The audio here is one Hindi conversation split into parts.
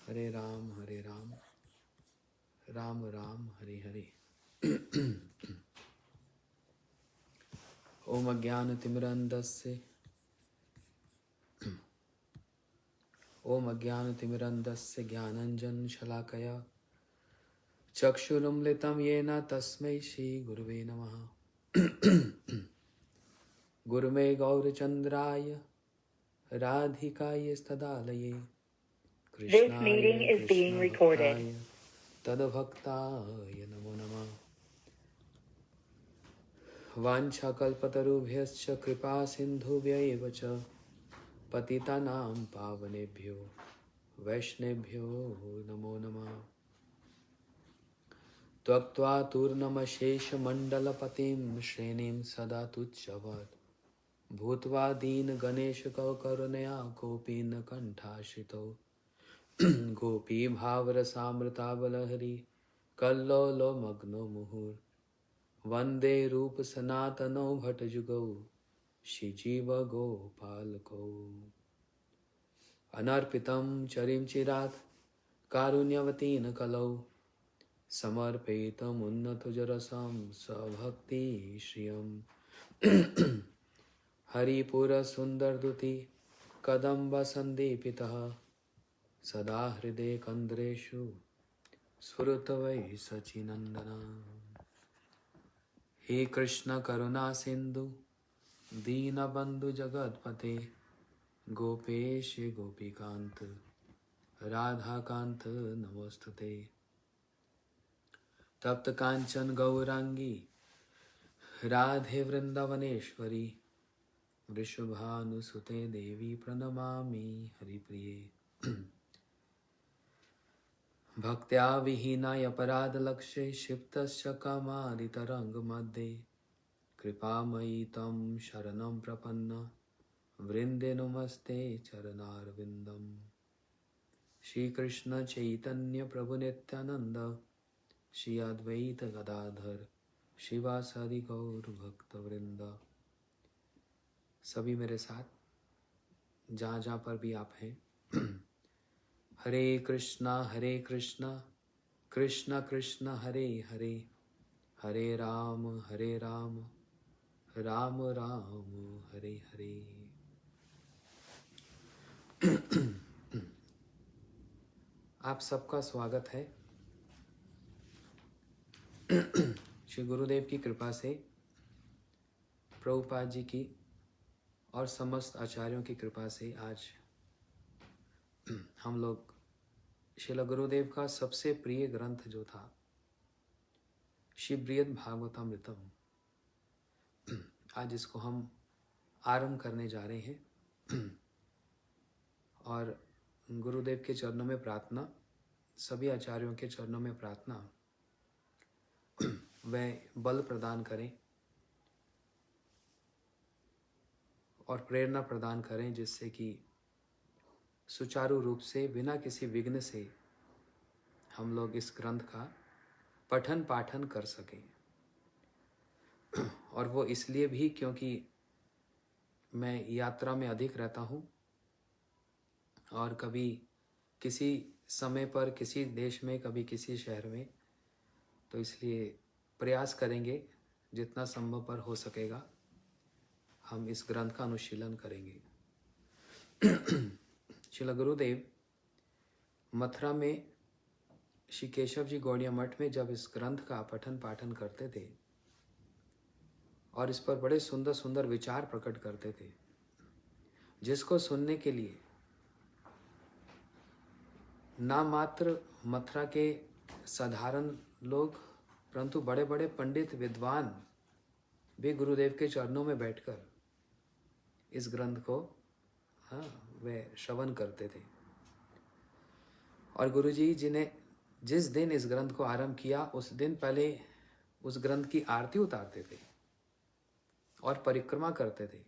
हरे राम राम राम हरे हरे। ओम अज्ञानतिमिरन्धस्य ज्ञानाञ्जनशलाकया चक्षुरुन्मिलितं येन तस्मै श्रीगुरुवे नमः। गुरुमे गौरचन्द्राय राधिकायै कृष्णाय कृष्णभक्ताय तद्भक्ताय नमो नमः। वाञ्छाकल्पतरुभ्यश्च कृपा सिन्धुभ्यैव च पतितानां पावनेभ्यो वैष्णवेभ्यो नमो नमः। त्यक्त्वा तूर्णमशेषमण्डलपतिं श्रेणीं सदा तुच्छ्रवत् भूत्वा दीनगणेशकरुणया गोपीनकण्ठाश्रितौ गोपीभावरसामृतावलहरी कल्लोलमग्नो मुहुर्वन्दे रूपसनातनौ भटजुगौ श्रीजीवगोपालकौ। अनर्पितं चरिं चिरात् कारुण्यवतीन कलौ समर्पयितमुन्नतजरसं स्वभक्तिश्रियम्। हरिपुरसुन्दरदुति कदम्बसन्दीपितः सदा हृदयकन्द्रेषु स्फुरतु वै सचिनन्दन। हे कृष्ण करुणा सिन्धु दीनबन्धु जगत्पते गोपेश गोपीकान्त राधाकान्त नमोस्तुते। तप्त कांचन गौरांगी राधे वृंदावनेश्वरी वृषभानुसुते देवी प्रणमामि हरिप्रिये। भक्त्या विहीनाय अपराधलक्षे क्षिप्तस्य कामादितरङ्गमध्ये कृपामयि तं शरणं प्रपन्न वृन्दे नमस्ते चरणारविन्दम्। श्रीकृष्ण चैतन्य प्रभु नित्यानंद श्री अद्वैत गदाधर शिवासादि गौर भक्त वृंद। सभी मेरे साथ जहाँ जहाँ पर भी आप हैं हरे कृष्णा कृष्ण कृष्ण हरे हरे हरे राम राम राम हरे हरे। आप सबका स्वागत है। श्री गुरुदेव की कृपा से, प्रभुपाद जी की और समस्त आचार्यों की कृपा से आज हम लोग श्रील गुरुदेव का सबसे प्रिय ग्रंथ जो था श्री बृहद भागवतामृतम, आज इसको हम आरंभ करने जा रहे हैं। और गुरुदेव के चरणों में प्रार्थना, सभी आचार्यों के चरणों में प्रार्थना, वह बल प्रदान करें और प्रेरणा प्रदान करें जिससे कि सुचारू रूप से बिना किसी विघ्न से हम लोग इस ग्रंथ का पठन पाठन कर सकें। और वो इसलिए भी क्योंकि मैं यात्रा में अधिक रहता हूँ और कभी किसी समय पर किसी देश में, कभी किसी शहर में, तो इसलिए प्रयास करेंगे जितना संभव पर हो सकेगा हम इस ग्रंथ का अनुशीलन करेंगे। श्रील गुरुदेव मथुरा में श्री केशव जी गौड़िया मठ में जब इस ग्रंथ का पठन पाठन करते थे और इस पर बड़े सुंदर सुंदर विचार प्रकट करते थे, जिसको सुनने के लिए ना मात्र मथुरा के साधारण लोग परंतु बड़े बड़े पंडित विद्वान भी गुरुदेव के चरणों में बैठकर इस ग्रंथ को वे श्रवण करते थे। और गुरुजी जिन्हें जिस दिन इस ग्रंथ को आरंभ किया उस दिन पहले उस ग्रंथ की आरती उतारते थे और परिक्रमा करते थे,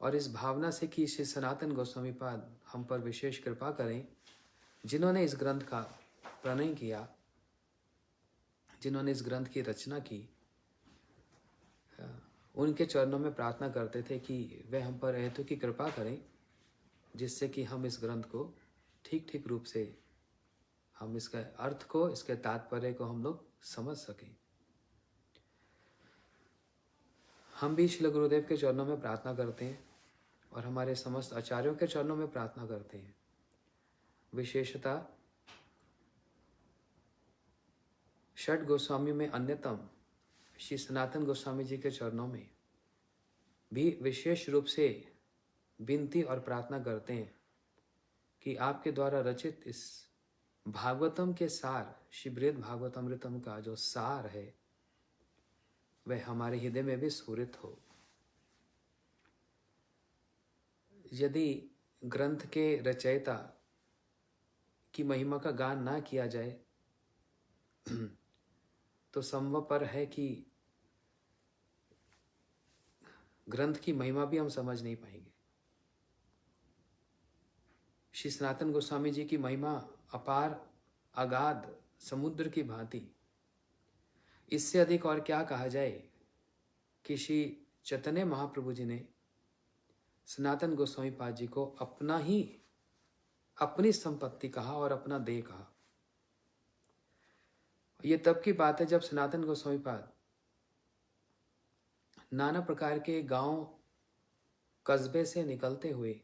और इस भावना से कि श्री सनातन गोस्वामी पाद हम पर विशेष कृपा करें, जिन्होंने इस ग्रंथ का प्रणयन किया, जिन्होंने इस ग्रंथ की रचना की, उनके चरणों में प्रार्थना करते थे कि वे हम पर हेतु की कृपा करें जिससे कि हम इस ग्रंथ को ठीक ठीक रूप से हम इसके अर्थ को, इसके तात्पर्य को हम लोग समझ सकें। हम भी श्री गुरुदेव के चरणों में प्रार्थना करते हैं और हमारे समस्त आचार्यों के चरणों में प्रार्थना करते हैं। विशेषतः षट गोस्वामी में अन्यतम श्री सनातन गोस्वामी जी के चरणों में भी विशेष रूप से विनती और प्रार्थना करते हैं कि आपके द्वारा रचित इस भागवतम के सार, श्री बृहद भागवतमृतम का जो सार है वह हमारे हृदय में भी स्फुरित हो। यदि ग्रंथ के रचयिता की महिमा का गान ना किया जाए तो संभवपर है कि ग्रंथ की महिमा भी हम समझ नहीं पाएंगे। श्री सनातन गोस्वामी जी की महिमा अपार, अगाध समुद्र की भांति। इससे अधिक और क्या कहा जाए कि श्री चैतन्य महाप्रभु जी ने सनातन गोस्वामी पाद जी को अपनी संपत्ति कहा और अपना देह कहा। ये तब की बात है जब सनातन गोस्वामी पाद नाना प्रकार के गांव कस्बे से निकलते हुए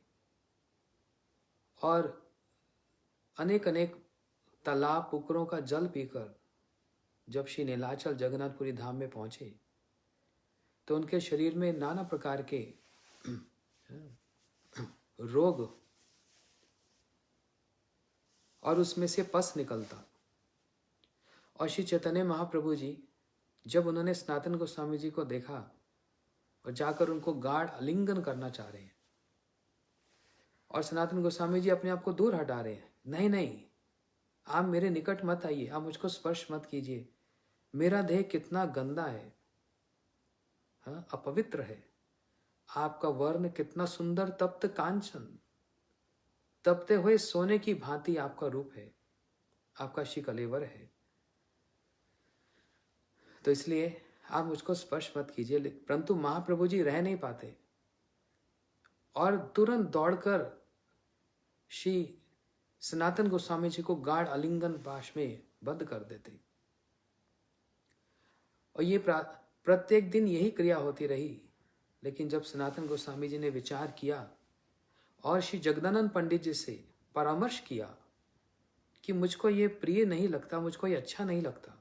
और अनेक अनेक तालाब पुकुरों का जल पीकर जब श्री नीलाचल जगन्नाथपुरी धाम में पहुंचे तो उनके शरीर में नाना प्रकार के रोग और उसमें से पस निकलता। और श्री चैतन्य महाप्रभु जी जब उन्होंने सनातन गोस्वामी जी को देखा और जाकर उनको गाढ़ आलिंगन करना चाह रहे हैं और सनातन गोस्वामी जी अपने आप को दूर हटा रहे हैं, नहीं नहीं, आप मेरे निकट मत आइए, आप मुझको स्पर्श मत कीजिए, मेरा देह कितना गंदा है, हाँ, अपवित्र है, आपका वर्ण कितना सुंदर तप्त कांचन, तपते हुए सोने की भांति आपका रूप है, आपका शिकलेवर है, तो इसलिए आप मुझको स्पर्श मत कीजिए। परंतु महाप्रभु जी रह नहीं पाते और तुरंत दौड़कर श्री सनातन गोस्वामी जी को गाढ़ आलिंगन पाश में बंद कर देते। और ये प्रत्येक दिन यही क्रिया होती रही। लेकिन जब सनातन गोस्वामी जी ने विचार किया और श्री जगदानंद पंडित जी से परामर्श किया कि मुझको ये प्रिय नहीं लगता, मुझको ये अच्छा नहीं लगता,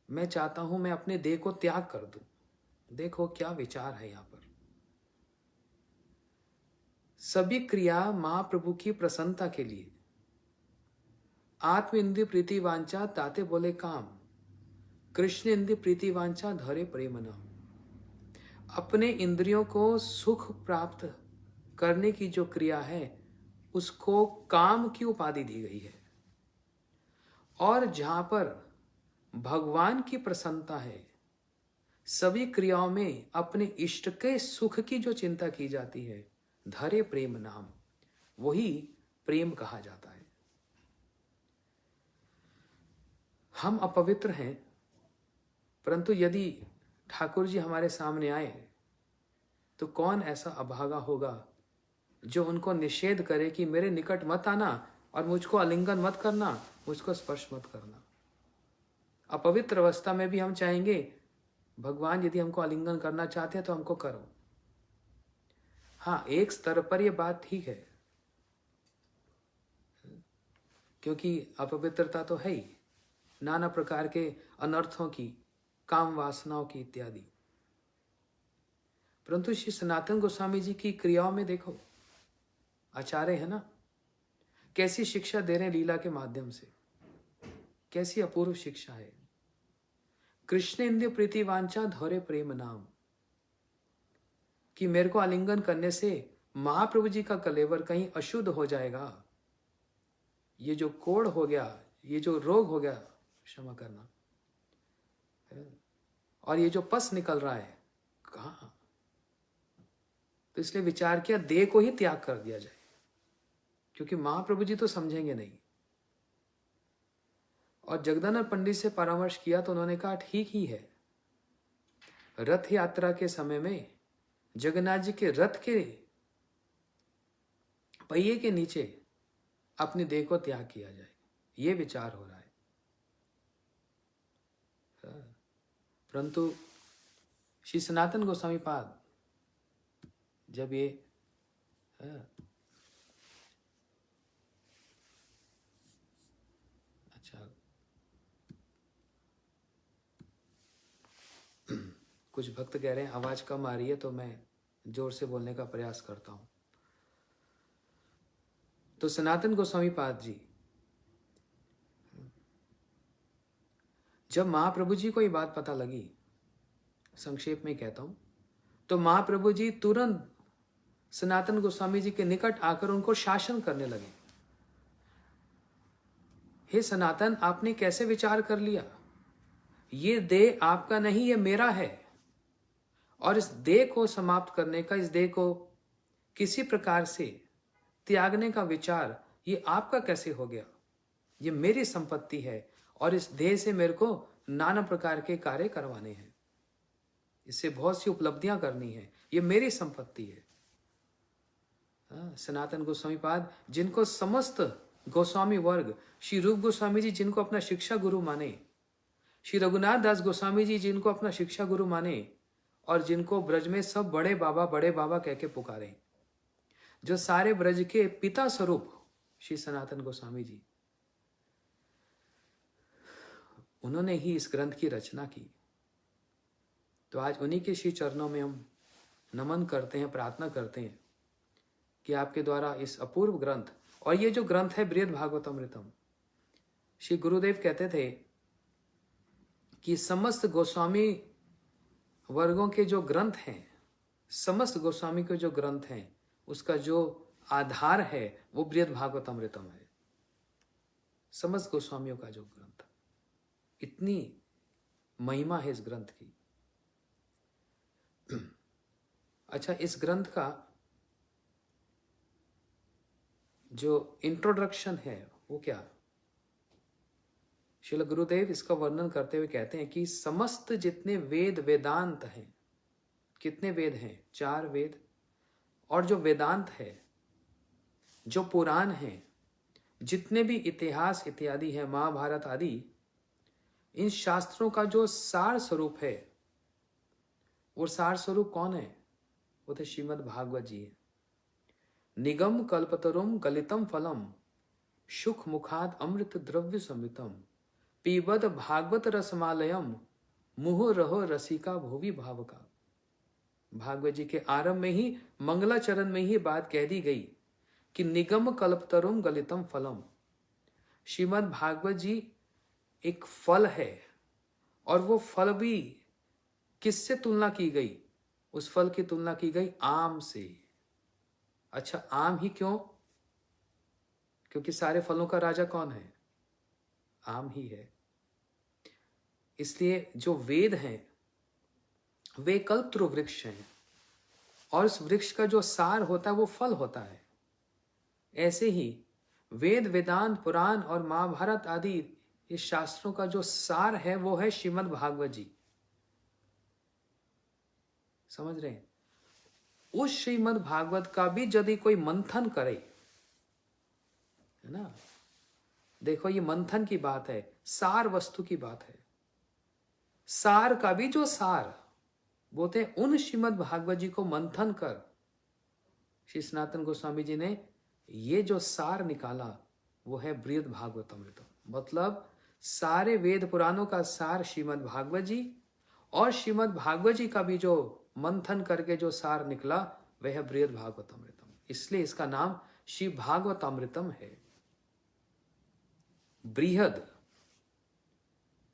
मैं चाहता हूं मैं अपने देह को त्याग कर दूं। देखो क्या विचार है यहां पर। सभी क्रिया महाप्रभु की प्रसन्नता के लिए। आत्म इंद्रिय प्रीति वांछा ताते बोले काम, कृष्ण इंद्रिय प्रीति वांछा धरे प्रेम नाम। अपने इंद्रियों को सुख प्राप्त करने की जो क्रिया है उसको काम की उपाधि दी गई है। और जहां पर भगवान की प्रसन्नता है, सभी क्रियाओं में अपने इष्ट के सुख की जो चिंता की जाती है, धरे प्रेम नाम, वही प्रेम कहा जाता है। हम अपवित्र हैं, परंतु यदि ठाकुर जी हमारे सामने आए तो कौन ऐसा अभागा होगा जो उनको निषेध करे कि मेरे निकट मत आना और मुझको आलिंगन मत करना, मुझको स्पर्श मत करना। अपवित्र अवस्था में भी हम चाहेंगे भगवान यदि हमको आलिंगन करना चाहते हैं तो हमको करो। हाँ, एक स्तर पर यह बात ठीक है, क्योंकि अपवित्रता तो है ही, नाना प्रकार के अनर्थों की, काम वासनाओं की इत्यादि। परंतु श्री सनातन गोस्वामी जी की क्रियाओं में देखो, आचार्य है ना, कैसी शिक्षा दे रहे हैं लीला के माध्यम से, कैसी अपूर्व शिक्षा है। कृष्ण इंद्रिय प्रीति वांछा धरे प्रेम नाम, कि मेरे को आलिंगन करने से महाप्रभु जी का कलेवर कहीं अशुद्ध हो जाएगा, ये जो कोढ़ हो गया, ये जो रोग हो गया, क्षमा करना, और ये जो पस निकल रहा है कहाँ, तो इसलिए विचार किया देह को ही त्याग कर दिया जाए, क्योंकि महाप्रभु जी तो समझेंगे नहीं। और जगदानंद पंडित से परामर्श किया तो उन्होंने कहा ठीक ही है। रथ यात्रा के समय में जगन्नाथ जी के रथ के पहिए के नीचे अपनी देह को त्याग किया जाए, ये विचार हो रहा है। परंतु श्री सनातन गोस्वामी पाद जब ये अच्छा, कुछ भक्त कह रहे हैं आवाज कम आ रही है, तो मैं जोर से बोलने का प्रयास करता हूं। तो सनातन गोस्वामी पाद जी, जब महाप्रभु जी को ये बात पता लगी, संक्षेप में कहता हूं, तो महाप्रभु जी तुरंत सनातन गोस्वामी जी के निकट आकर उनको शासन करने लगे। हे सनातन, आपने कैसे विचार कर लिया? ये देह आपका नहीं, ये मेरा है, और इस देह को समाप्त करने का, इस देह को किसी प्रकार से त्यागने का विचार ये आपका कैसे हो गया? ये मेरी संपत्ति है और इस देह से मेरे को नाना प्रकार के कार्य करवाने हैं, इससे बहुत सी उपलब्धियां करनी है, ये मेरी संपत्ति है। सनातन गोस्वामी पाद, जिनको समस्त गोस्वामी वर्ग, श्री रूप गोस्वामी जी जिनको अपना शिक्षा गुरु माने, श्री रघुनाथ दास गोस्वामी जी जिनको अपना शिक्षा गुरु माने, और जिनको ब्रज में सब बड़े बाबा कह के पुकारे, जो सारे ब्रज के पिता स्वरूप श्री सनातन गोस्वामी जी, उन्होंने ही इस ग्रंथ की रचना की। तो आज उन्हीं के श्री चरणों में हम नमन करते हैं, प्रार्थना करते हैं कि आपके द्वारा इस अपूर्व ग्रंथ, और ये जो ग्रंथ है बृहद भागवतमृतम, श्री गुरुदेव कहते थे कि समस्त गोस्वामी वर्गों के जो ग्रंथ हैं, समस्त गोस्वामी के जो ग्रंथ हैं, उसका जो आधार है वो बृहद भागवतमृतम है। समस्त गोस्वामियों का जो ग्रंथ, इतनी महिमा है इस ग्रंथ की। अच्छा, इस ग्रंथ का जो इंट्रोडक्शन है वो क्या? श्रील गुरुदेव इसका वर्णन करते हुए कहते हैं कि समस्त जितने वेद वेदांत हैं, कितने वेद हैं? 4 वेद, और जो वेदांत है, जो पुराण है, जितने भी इतिहास इत्यादि है, महाभारत आदि, इन शास्त्रों का जो सार स्वरूप है, वो सार स्वरूप कौन है? वो तो श्रीमद् भागवत जी है। निगम कल्पतरुम गलितम फलम सुख मुखाद अमृत द्रव्य समितम पीबद भागवत रसमालयम मुह रहो रसिका भुवि भावका। भागवत जी के आरंभ में ही, मंगलाचरण में ही बात कह दी गई कि निगम कल्पतरुम गलितम फलम। श्रीमद् भागवत जी एक फल है, और वो फल भी किससे तुलना की गई? उस फल की तुलना की गई आम से। अच्छा, आम ही क्यों? क्योंकि सारे फलों का राजा कौन है? आम ही है। इसलिए जो वेद हैं वे कल्पतरु वृक्ष हैं, और उस वृक्ष का जो सार होता है वो फल होता है। ऐसे ही वेद वेदांत पुराण और महाभारत आदि इस शास्त्रों का जो सार है वो है श्रीमद् भागवत जी। समझ रहे हैं? उस श्रीमद् भागवत का भी यदि कोई मंथन करे, है ना, देखो ये मंथन की बात है, सार वस्तु की बात है। सार का भी जो सार बोलते हैं, उन श्रीमद् भागवत जी को मंथन कर श्री सनातन गोस्वामी जी ने ये जो सार निकाला वो है बृहद भागवतमृतम। मतलब सारे वेद पुराणों का सार श्रीमद् भागवत जी, और श्रीमद् भागवत जी का भी जो मंथन करके जो सार निकला वह है बृहद भागवतमृतम। इसलिए इसका नाम श्री भागवतामृतम है। बृहद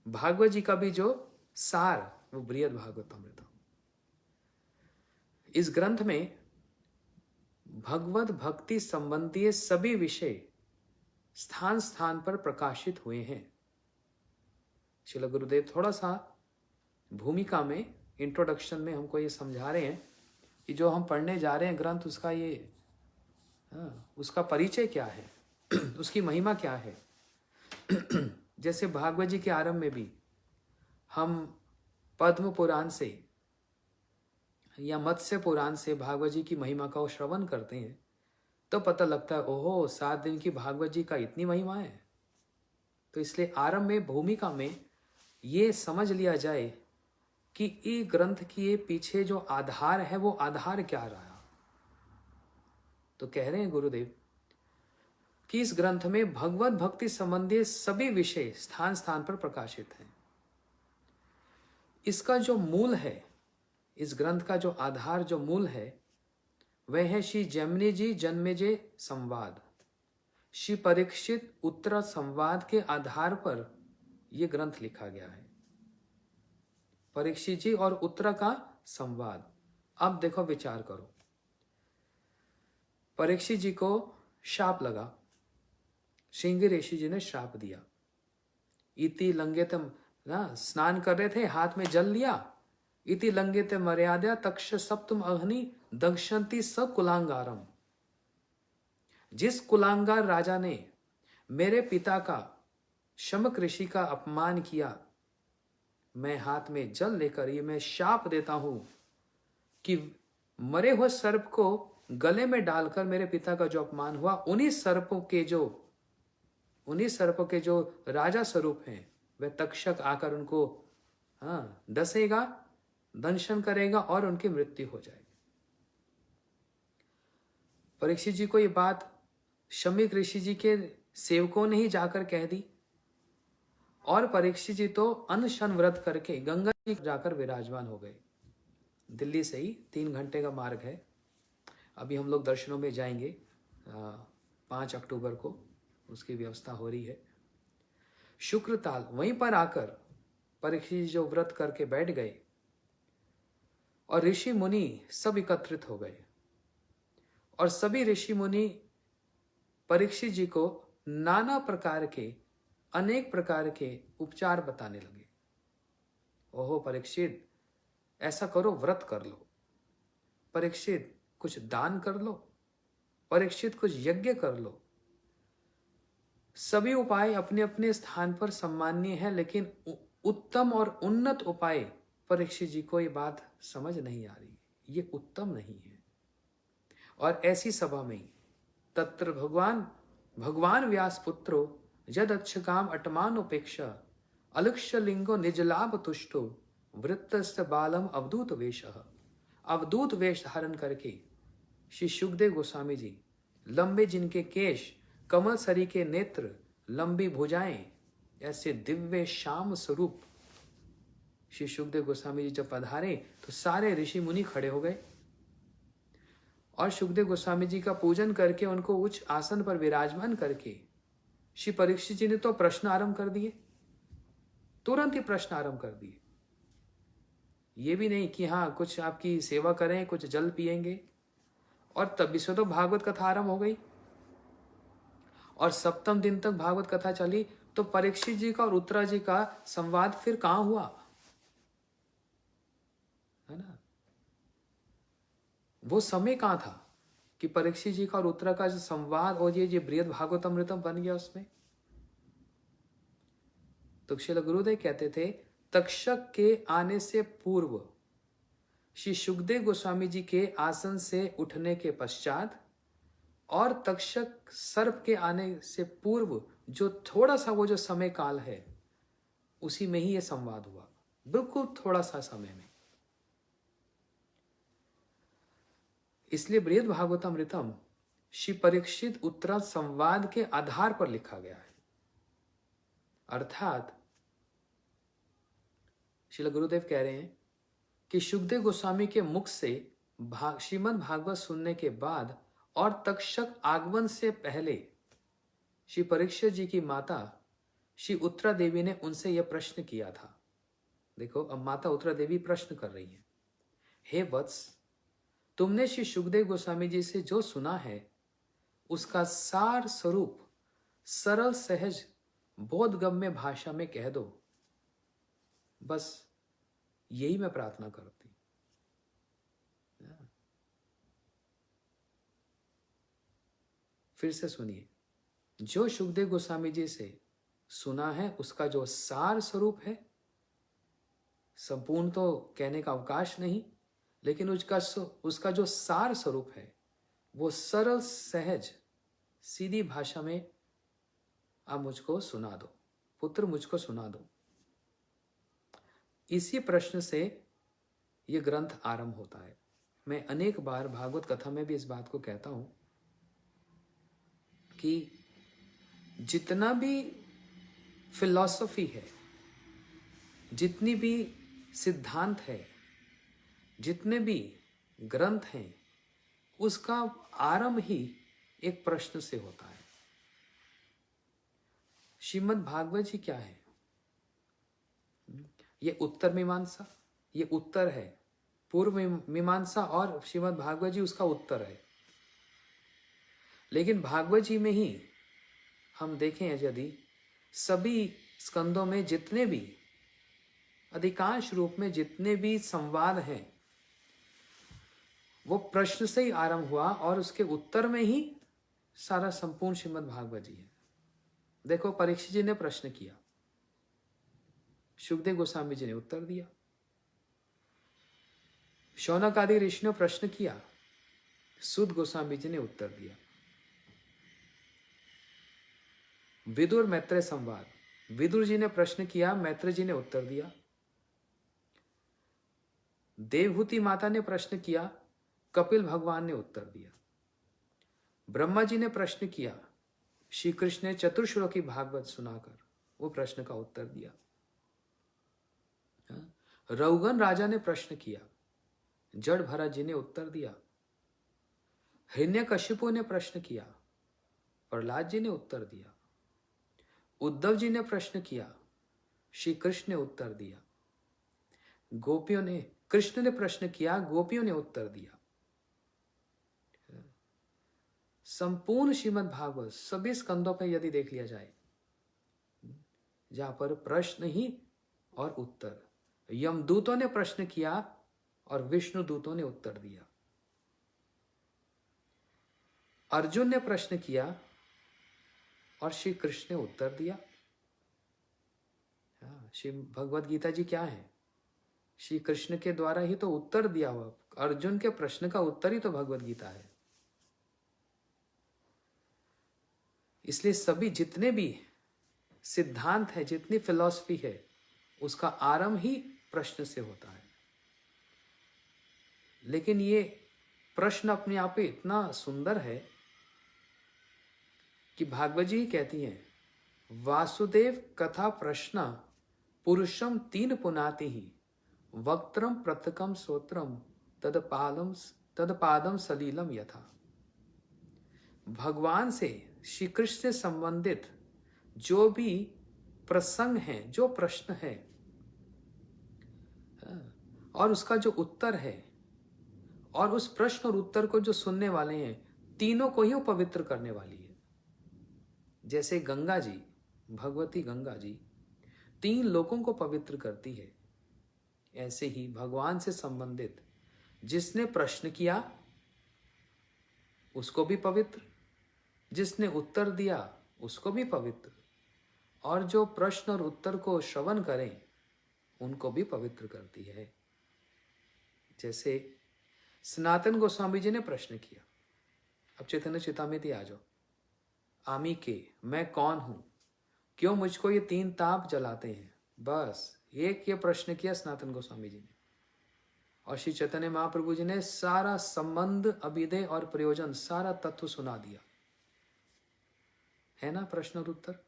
भागवत जी का भी जो सार वो बृहद भागवतामृतम। इस ग्रंथ में भगवत भक्ति संबंधी सभी विषय स्थान स्थान पर प्रकाशित हुए हैं। श्रील गुरुदेव थोड़ा सा भूमिका में, इंट्रोडक्शन में हमको ये समझा रहे हैं कि जो हम पढ़ने जा रहे हैं ग्रंथ, उसका ये उसका परिचय क्या है, उसकी महिमा क्या है। जैसे भागवत जी के आरंभ में भी हम पद्म पुराण से या मत्स्य पुराण से भागवत जी की महिमा का श्रवण करते हैं, तो पता लगता है ओहो 7 दिन की भागवत जी का इतनी महिमा है। तो इसलिए आरंभ में भूमिका में ये समझ लिया जाए कि ये ग्रंथ के पीछे जो आधार है वो आधार क्या रहा। तो कह रहे हैं गुरुदेव कि इस ग्रंथ में भगवत भक्ति संबंधी सभी विषय स्थान स्थान पर प्रकाशित हैं। इसका जो मूल है, इस ग्रंथ का जो आधार जो मूल है वह है श्री जैमिनी जी जन्मेजय संवाद। श्री परीक्षित उत्तर संवाद के आधार पर यह ग्रंथ लिखा गया है। परीक्षित जी और उत्तर का संवाद। अब देखो विचार करो, परीक्षित जी को शाप लगा, श्रृंगी ऋषि जी ने श्राप दिया। इति लंघेत ना, स्नान कर रहे थे, हाथ में जल लिया। इति लंघेत मर्यादा तक्ष सप्तम अग्नि दक्षंती स कुलांगारम। जिस कुलांगार राजा ने मेरे पिता का शमक ऋषि का अपमान किया, मैं हाथ में जल लेकर ये मैं शाप देता हूं कि मरे हुए सर्प को गले में डालकर मेरे पिता का जो अपमान हुआ, उन्हीं सर्पों के जो राजा स्वरूप हैं वह तक्षक आकर उनको डसेगा, दंशन करेगा और उनकी मृत्यु हो जाएगी। परीक्षित जी को ये बात शमीक ऋषि जी के सेवकों ने ही जाकर कह दी और परीक्षित जी तो अनशन व्रत करके गंगा जी जाकर विराजमान हो गए। दिल्ली से ही 3 घंटे का मार्ग है। अभी हम लोग दर्शनों में जाएंगे 5 अक्टूबर को, उसकी व्यवस्था हो रही है। शुक्रताल वहीं पर आकर परीक्षित जी जो व्रत करके बैठ गए और ऋषि मुनि सब एकत्रित हो गए और सभी ऋषि मुनि परीक्षित जी को नाना प्रकार के अनेक प्रकार के उपचार बताने लगे। ओहो परीक्षित, ऐसा करो, व्रत कर लो। परीक्षित कुछ दान कर लो। परीक्षित कुछ यज्ञ कर लो। सभी उपाय अपने अपने स्थान पर सम्माननीय है, लेकिन उत्तम और उन्नत उपाय परीक्षित जी को ये बात समझ नहीं आ रही, ये उत्तम नहीं है। और ऐसी सभा में तत्र भगवान व्यास पुत्रो जद अक्षकाम अटमान उपेक्षा अलक्ष्य लिंगो निजलाभ तुष्टो वृत्तस्त बालम अवधूत वेश। अवधूत वेश धारण करके श्री सुखदेव गोस्वामी जी, लंबे जिनके केश, कमल सरी के नेत्र, लंबी भुजाएं, ऐसे दिव्य श्याम स्वरूप श्री सुखदेव गोस्वामी जी जब पधारे तो सारे ऋषि मुनि खड़े हो गए और सुखदेव गोस्वामी जी का पूजन करके उनको उच्च आसन पर विराजमान करके श्री परीक्षित जी ने तो प्रश्न आरंभ कर दिए, तुरंत ही प्रश्न आरंभ कर दिए। ये भी नहीं कि हाँ कुछ आपकी सेवा करें, कुछ जल पिएंगे। और तभी से तो भागवत कथा आरंभ हो गई और 7वें दिन तक भागवत कथा चली। तो परीक्षित जी का और उत्तरा जी का संवाद फिर कहां हुआ, है ना? वो समय कहां था कि परीक्षित जी का और उत्तरा का जो संवाद और ये बृहद भागवतमृतम बन गया उसमें। तो श्रील गुरुदेव कहते थे तक्षक के आने से पूर्व, श्री सुखदेव गोस्वामी जी के आसन से उठने के पश्चात और तक्षक सर्प के आने से पूर्व जो थोड़ा सा वो जो समय काल है, उसी में ही ये संवाद हुआ, बिल्कुल थोड़ा सा समय में। इसलिए बृहद भागवतमृतम श्री परीक्षित उत्तरा संवाद के आधार पर लिखा गया है। अर्थात श्रील गुरुदेव कह रहे हैं कि सुखदेव गोस्वामी के मुख से श्रीमद् भागवत सुनने के बाद और तक्षक आगमन से पहले श्री परीक्षित जी की माता श्री उत्तरा देवी ने उनसे यह प्रश्न किया था। देखो अब माता उत्तरा देवी प्रश्न कर रही है, हे वत्स, तुमने श्री सुखदेव गोस्वामी जी से जो सुना है उसका सार स्वरूप सरल सहज बोधगम्य भाषा में कह दो, बस यही मैं प्रार्थना करती। फिर से सुनिए, जो सुखदेव गोस्वामी जी से सुना है उसका जो सार स्वरूप है, संपूर्ण तो कहने का अवकाश नहीं, लेकिन उसका जो सार स्वरूप है वो सरल सहज सीधी भाषा में आप मुझको सुना दो, पुत्र मुझको सुना दो। इसी प्रश्न से ये ग्रंथ आरंभ होता है। मैं अनेक बार भागवत कथा में भी इस बात को कहता हूं कि जितना भी फिलॉसफी है, जितनी भी सिद्धांत है, जितने भी ग्रंथ हैं, उसका आरंभ ही एक प्रश्न से होता है। श्रीमद् भागवत जी क्या है? ये उत्तर मीमांसा, ये उत्तर है। पूर्व मीमांसा और श्रीमद् भागवत जी उसका उत्तर है। लेकिन भागवत जी में ही हम देखें यदि सभी स्कंदों में जितने भी, अधिकांश रूप में जितने भी संवाद हैं, वो प्रश्न से ही आरंभ हुआ और उसके उत्तर में ही सारा संपूर्ण श्रीमद् भागवत जी है। देखो, परीक्षित जी ने प्रश्न किया, शुकदेव गोस्वामी जी ने उत्तर दिया। शौनक आदि ऋषि ने प्रश्न किया, सुद गोस्वामी जी ने उत्तर दिया। विदुर मैत्रेय संवाद, विदुर जी ने प्रश्न किया, मैत्रेय जी ने उत्तर दिया। देवहूति माता ने प्रश्न किया, कपिल भगवान ने उत्तर दिया। ब्रह्मा जी ने प्रश्न किया, श्री कृष्ण ने चतुर्श्लोकी भागवत सुनाकर वो प्रश्न का उत्तर दिया। रघुगण राजा ने प्रश्न किया, जड़ भरत जी ने उत्तर दिया। हिरण्यकशिपु ने प्रश्न किया, प्रहलाद जी ने उत्तर दिया। उद्धव जी ने प्रश्न किया, श्री कृष्ण ने उत्तर दिया। गोपियों ने, कृष्ण ने प्रश्न किया, गोपियों ने उत्तर दिया। संपूर्ण श्रीमद् भागवत सभी स्कंदों पर यदि देख लिया जाए, जहां पर प्रश्न ही और उत्तर, यमदूतों ने प्रश्न किया और विष्णु दूतों ने उत्तर दिया। अर्जुन ने प्रश्न किया और श्री कृष्ण ने उत्तर दिया। श्री भगवत गीता जी क्या है? श्री कृष्ण के द्वारा ही तो उत्तर दिया हुआ। अर्जुन के प्रश्न का उत्तर ही तो भगवत गीता है। इसलिए सभी जितने भी सिद्धांत है, जितनी फिलॉसफी है, उसका आरंभ ही प्रश्न से होता है। लेकिन ये प्रश्न अपने आप में इतना सुंदर है कि भागवत जी कहती हैं, वासुदेव कथा प्रश्न पुरुषम तीन पुनाति ही वक्त्रम प्रतकम सोत्रम तदपादम सलीलम यथा। भगवान से, श्री कृष्ण से संबंधित जो भी प्रसंग है, जो प्रश्न है और उसका जो उत्तर है, और उस प्रश्न और उत्तर को जो सुनने वाले हैं, तीनों को ही वो पवित्र करने वाली है। जैसे गंगा जी, भगवती गंगा जी तीन लोगों को पवित्र करती है, ऐसे ही भगवान से संबंधित जिसने प्रश्न किया उसको भी पवित्र, जिसने उत्तर दिया उसको भी पवित्र, और जो प्रश्न और उत्तर को श्रवण करें उनको भी पवित्र करती है। जैसे सनातन गोस्वामी जी ने प्रश्न किया, अब चैतन्य चितामृति आ जाओ। आमी के, मैं कौन हूं, क्यों मुझको ये तीन ताप जलाते हैं? बस एक ये प्रश्न किया सनातन गोस्वामी जी ने, और श्री चैतन्य महाप्रभु जी ने सारा संबंध, अभिधेय और प्रयोजन, सारा तत्व सुना दिया है ना, प्रश्न और उत्तर।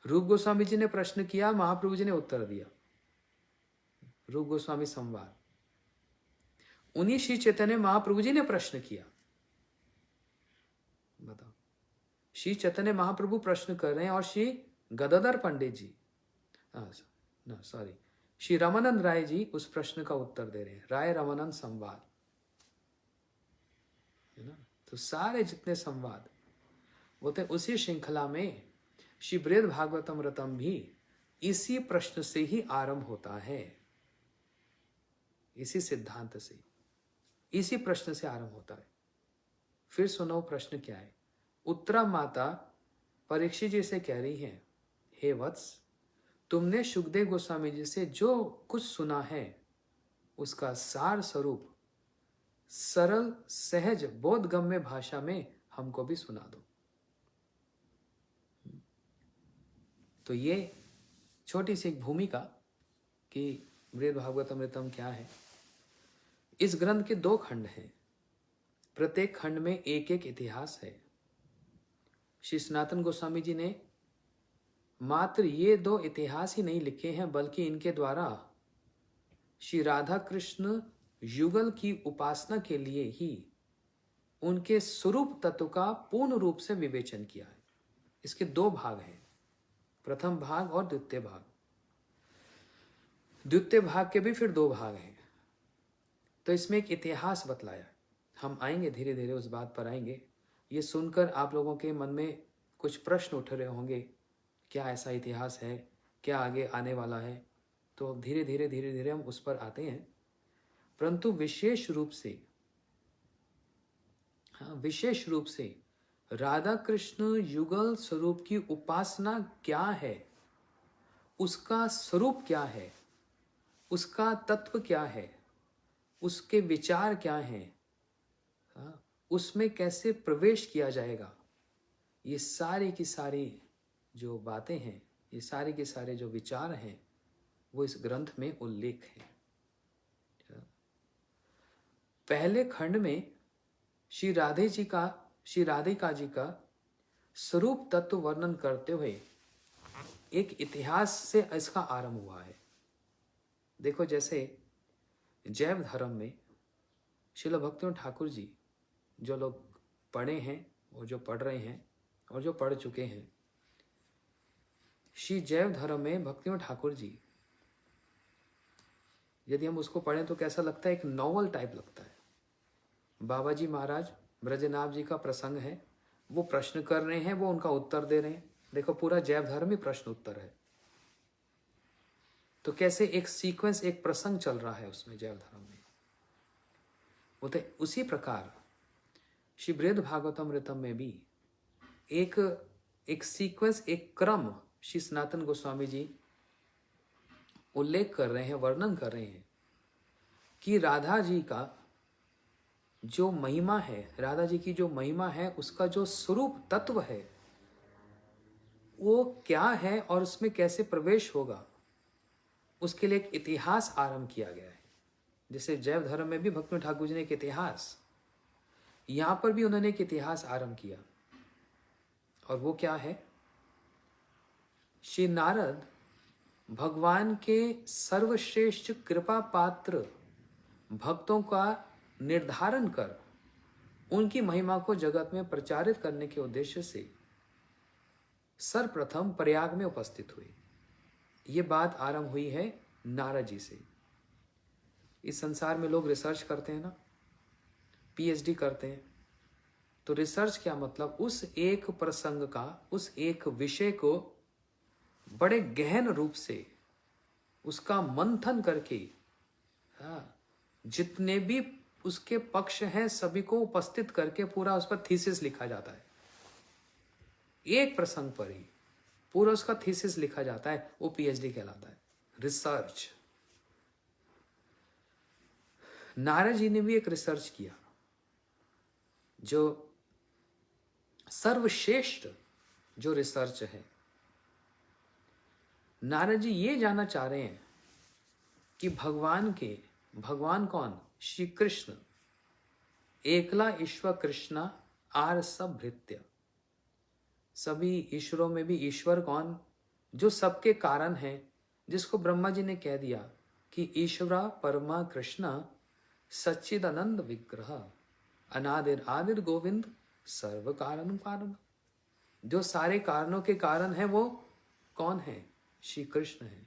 रूप गोस्वामी जी ने प्रश्न किया, महाप्रभु जी ने उत्तर दिया। रूप गोस्वामी संवाद, उन्हीं श्री चैतन्य महाप्रभु जी ने प्रश्न किया। बताओ, श्री चैतन्य महाप्रभु प्रश्न कर रहे हैं और श्री गदाधर पंडित जी, श्री रामानंद राय जी उस प्रश्न का उत्तर दे रहे हैं। राय रामानंद संवाद है ना। तो सारे जितने संवाद होते हैं उसी श्रृंखला में श्री बृहद भागवतम रतम भी इसी प्रश्न से ही आरंभ होता है, इसी सिद्धांत से, इसी प्रश्न से आरंभ होता है। फिर सुनो प्रश्न क्या है। उत्तरा माता परीक्षित जी से कह रही हैं, हे वत्स, तुमने शुकदेव गोस्वामी जी से जो कुछ सुना है उसका सार स्वरूप सरल सहज बोधगम्य भाषा में हमको भी सुना दो। तो ये छोटी सी एक भूमिका कि बृहद भागवतमृतम क्या है। इस ग्रंथ के 2 खंड हैं, प्रत्येक खंड में एक एक इतिहास है। श्री सनातन गोस्वामी जी ने मात्र ये 2 इतिहास ही नहीं लिखे हैं, बल्कि इनके द्वारा श्री राधा कृष्ण युगल की उपासना के लिए ही उनके स्वरूप तत्व का पूर्ण रूप से विवेचन किया है। इसके 2 भाग हैं, प्रथम भाग और द्वितीय भाग। द्वितीय भाग के भी फिर 2 भाग हैं। तो इसमें एक इतिहास बतलाया। हम आएंगे, धीरे धीरे उस बात पर आएंगे। ये सुनकर आप लोगों के मन में कुछ प्रश्न उठ रहे होंगे, क्या ऐसा इतिहास है, क्या आगे आने वाला है। तो धीरे धीरे हम उस पर आते हैं। परंतु विशेष रूप से राधा कृष्ण युगल स्वरूप की उपासना क्या है, उसका स्वरूप क्या है, उसका तत्व क्या है, उसके विचार क्या हैं, उसमें कैसे प्रवेश किया जाएगा, ये सारी की सारी जो बातें हैं, ये सारे के सारे जो विचार हैं, वो इस ग्रंथ में उल्लेख है। पहले खंड में श्री राधिका जी का स्वरूप तत्व वर्णन करते हुए एक इतिहास से इसका आरंभ हुआ है। देखो, जैसे जैव धर्म में श्रील भक्तिवेदांत ठाकुर जी, जो लोग पढ़े हैं और जो पढ़ रहे हैं और जो पढ़ चुके हैं, श्री जैव धर्म में भक्तिवेदांत ठाकुर जी, यदि हम उसको पढ़ें तो कैसा लगता है, एक नॉवल टाइप लगता है। बाबा जी महाराज ब्रजनाभ जी का प्रसंग है, वो प्रश्न कर रहे हैं, वो उनका उत्तर दे रहे हैं। देखो, पूरा जैव धर्म ही प्रश्न उत्तर है। तो कैसे एक सीक्वेंस, एक प्रसंग चल रहा है उसमें जैव धर्म में। बोलते उसी प्रकार श्री बृहद भागवतमृतम में भी एक सीक्वेंस, एक क्रम श्री सनातन गोस्वामी जी उल्लेख कर रहे हैं, वर्णन कर रहे हैं कि राधा जी का जो महिमा है, राधा जी की जो महिमा है, उसका जो स्वरूप तत्व है वो क्या है और उसमें कैसे प्रवेश होगा, उसके लिए एक इतिहास आरंभ किया गया है। जैसे जैव धर्म में भी भक्ति ठाकुर जी ने एक इतिहास, यहां पर भी उन्होंने एक इतिहास आरंभ किया। और वो क्या है, श्री नारद भगवान के सर्वश्रेष्ठ कृपा पात्र भक्तों का निर्धारण कर उनकी महिमा को जगत में प्रचारित करने के उद्देश्य से सर्वप्रथम प्रयाग में उपस्थित हुए। ये बात आरंभ हुई है नारद जी से। इस संसार में लोग रिसर्च करते हैं ना, पीएचडी करते हैं। तो रिसर्च क्या मतलब, उस एक प्रसंग का, उस एक विषय को बड़े गहन रूप से उसका मंथन करके, जितने भी उसके पक्ष हैं सभी को उपस्थित करके पूरा उस पर थीसिस लिखा जाता है। एक प्रसंग पर ही पूरा उसका थीसिस लिखा जाता है, वो पीएचडी कहलाता है, रिसर्च। नारद जी ने भी एक रिसर्च किया जो सर्वश्रेष्ठ जो रिसर्च है। नारद जी ये जानना चाह रहे हैं कि भगवान कौन, श्री कृष्ण, एकला ईश्वर कृष्णा आर सब भृत्य। सभी ईश्वरों में भी ईश्वर कौन, जो सबके कारण है, जिसको ब्रह्मा जी ने कह दिया कि ईश्वरा परमा कृष्ण सच्चिदानंद विग्रह अनादिर आदिर गोविंद सर्व कारण कारण। जो सारे कारणों के कारण है वो कौन है, श्री कृष्ण है।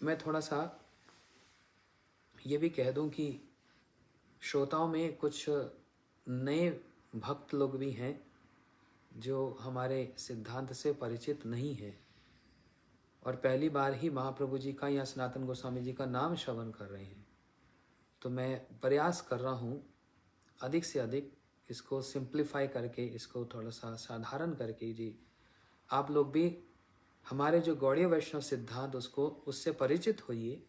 मैं थोड़ा सा ये भी कह दूं कि श्रोताओं में कुछ नए भक्त लोग भी हैं जो हमारे सिद्धांत से परिचित नहीं है और पहली बार ही महाप्रभु जी का या सनातन गोस्वामी जी का नाम श्रवण कर रहे हैं। तो मैं प्रयास कर रहा हूँ अधिक से अधिक इसको सिंप्लीफाई करके, इसको थोड़ा सा साधारण करके जी आप लोग भी हमारे जो गौड़ीय वैष्णव सिद्धांत उससे परिचित होइए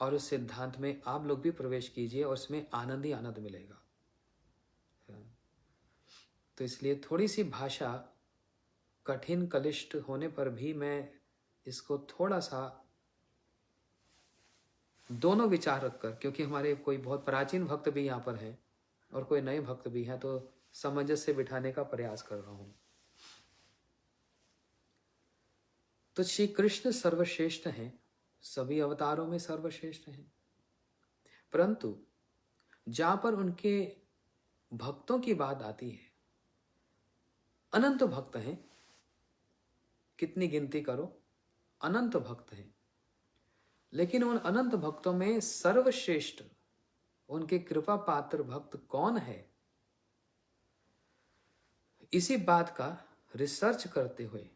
और उस सिद्धांत में आप लोग भी प्रवेश कीजिए और उसमें आनंद ही आनंद मिलेगा। तो इसलिए थोड़ी सी भाषा कठिन कलिष्ट होने पर भी मैं इसको थोड़ा सा दोनों विचार रखकर, क्योंकि हमारे कोई बहुत प्राचीन भक्त भी यहाँ पर हैं और कोई नए भक्त भी हैं, तो सामंजस्य बिठाने का प्रयास कर रहा हूँ। तो श्री कृष्ण सर्वश्रेष्ठ हैं, सभी अवतारों में सर्वश्रेष्ठ हैं, परंतु जहां पर उनके भक्तों की बात आती है, अनंत भक्त हैं, कितनी गिनती करो, अनंत भक्त हैं, लेकिन उन अनंत भक्तों में सर्वश्रेष्ठ उनके कृपा पात्र भक्त कौन है, इसी बात का रिसर्च करते हुए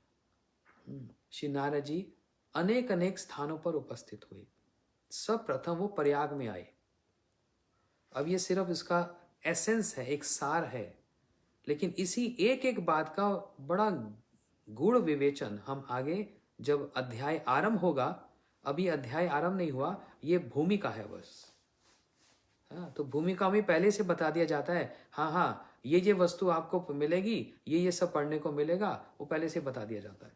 श्री नारद जी अनेक अनेक स्थानों पर उपस्थित हुए। सब प्रथम वो प्रयाग में आए। अब ये सिर्फ इसका एसेंस है, एक सार है, लेकिन इसी एक एक बात का बड़ा गूढ़ विवेचन हम आगे जब अध्याय आरंभ होगा, अभी अध्याय आरंभ नहीं हुआ, ये भूमिका है बस। हाँ, तो भूमिका में पहले से बता दिया जाता है, हाँ ये वस्तु आपको मिलेगी, ये सब पढ़ने को मिलेगा, वो पहले से बता दिया जाता है।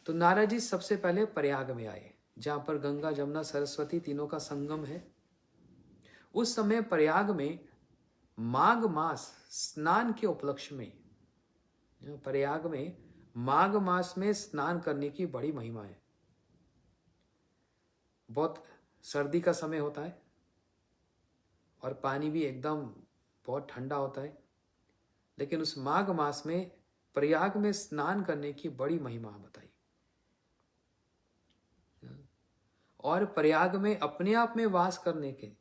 तो नारद जी सबसे पहले प्रयाग में आए, जहां पर गंगा जमुना सरस्वती तीनों का संगम है। उस समय प्रयाग में माघ मास स्नान के उपलक्ष्य में, प्रयाग में माघ मास में स्नान करने की बड़ी महिमा है। बहुत सर्दी का समय होता है और पानी भी एकदम बहुत ठंडा होता है, लेकिन उस माघ मास में प्रयाग में स्नान करने की बड़ी महिमा बताई। और प्रयाग में अपने आप में वास करने के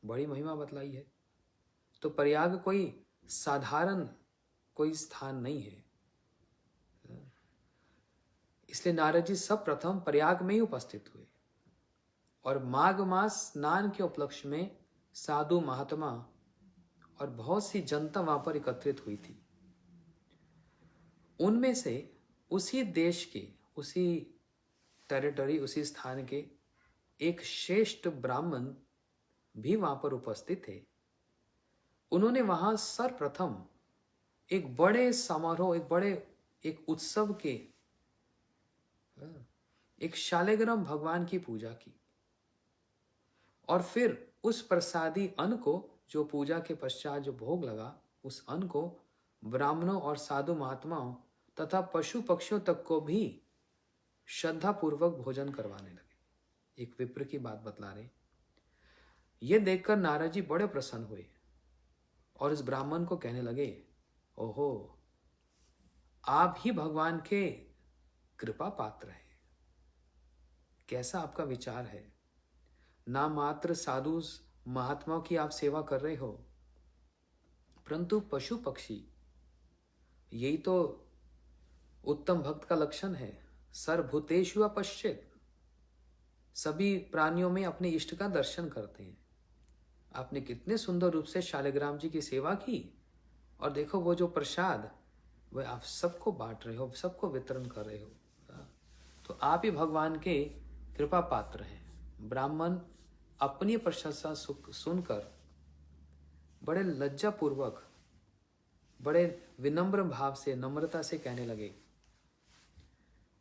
बड़ी महिमा बतलाई है। तो प्रयाग कोई साधारण कोई स्थान नहीं है, इसलिए नारद जी सब प्रथम प्रयाग में ही उपस्थित हुए और माघ मास स्नान के उपलक्ष्य में साधु महात्मा और बहुत सी जनता वहां पर एकत्रित हुई थी। उनमें से उसी देश के, उसी टेरिटरी, उसी स्थान के एक श्रेष्ठ ब्राह्मण भी वहां पर उपस्थित थे। उन्होंने वहां सर्वप्रथम एक बड़े समारोह, एक उत्सव के, एक शालिग्राम भगवान की पूजा की और फिर उस प्रसादी अन्न को, जो पूजा के पश्चात जो भोग लगा, उस अन्न को ब्राह्मणों और साधु महात्माओं तथा पशु पक्षियों तक को भी श्रद्धा पूर्वक भोजन करवाने लगे। एक विप्र की बात बतला रहे। ये देखकर नारद जी बड़े प्रसन्न हुए और इस ब्राह्मण को कहने लगे, ओहो, आप ही भगवान के कृपा पात्र हैं। कैसा आपका विचार है, ना मात्र साधु महात्माओं की आप सेवा कर रहे हो, परंतु पशु पक्षी, यही तो उत्तम भक्त का लक्षण है। सर्वभूतेषु अपश्येत्, सभी प्राणियों में अपने इष्ट का दर्शन करते हैं। आपने कितने सुंदर रूप से शालिग्राम जी की सेवा की और देखो वो जो प्रसाद, वह आप सबको बांट रहे हो, सबको वितरण कर रहे हो। तो आप ही भगवान के कृपा पात्र हैं। ब्राह्मण अपनी प्रशंसा सुनकर बड़े लज्जा पूर्वक, बड़े विनम्र भाव से, नम्रता से कहने लगे,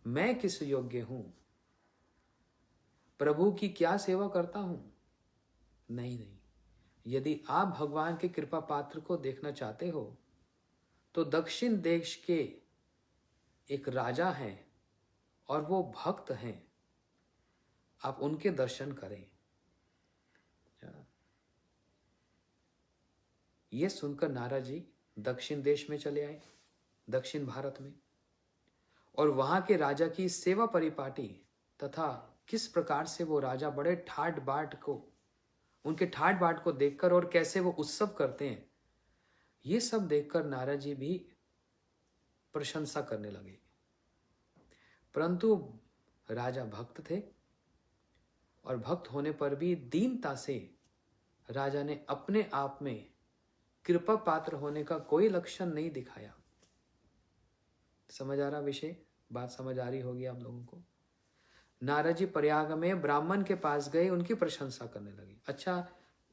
मैं किस योग्य हूं, प्रभु की क्या सेवा करता हूं? नहीं, यदि आप भगवान के कृपा पात्र को देखना चाहते हो तो दक्षिण देश के एक राजा हैं और वो भक्त हैं, आप उनके दर्शन करें। ये सुनकर नारद जी दक्षिण देश में चले आए, दक्षिण भारत में, और वहां के राजा की सेवा परिपाटी तथा किस प्रकार से वो राजा बड़े ठाट बाट को, उनके ठाट बाट को देखकर और कैसे वो उत्सव करते हैं, ये सब देखकर नारद जी भी प्रशंसा करने लगे। परंतु राजा भक्त थे और भक्त होने पर भी दीनता से राजा ने अपने आप में कृपा पात्र होने का कोई लक्षण नहीं दिखाया। समझ आ रहा विषय, बात समझ आ रही होगी आप लोगों को। नारद जी प्रयाग में ब्राह्मण के पास गए, उनकी प्रशंसा करने लगे। अच्छा,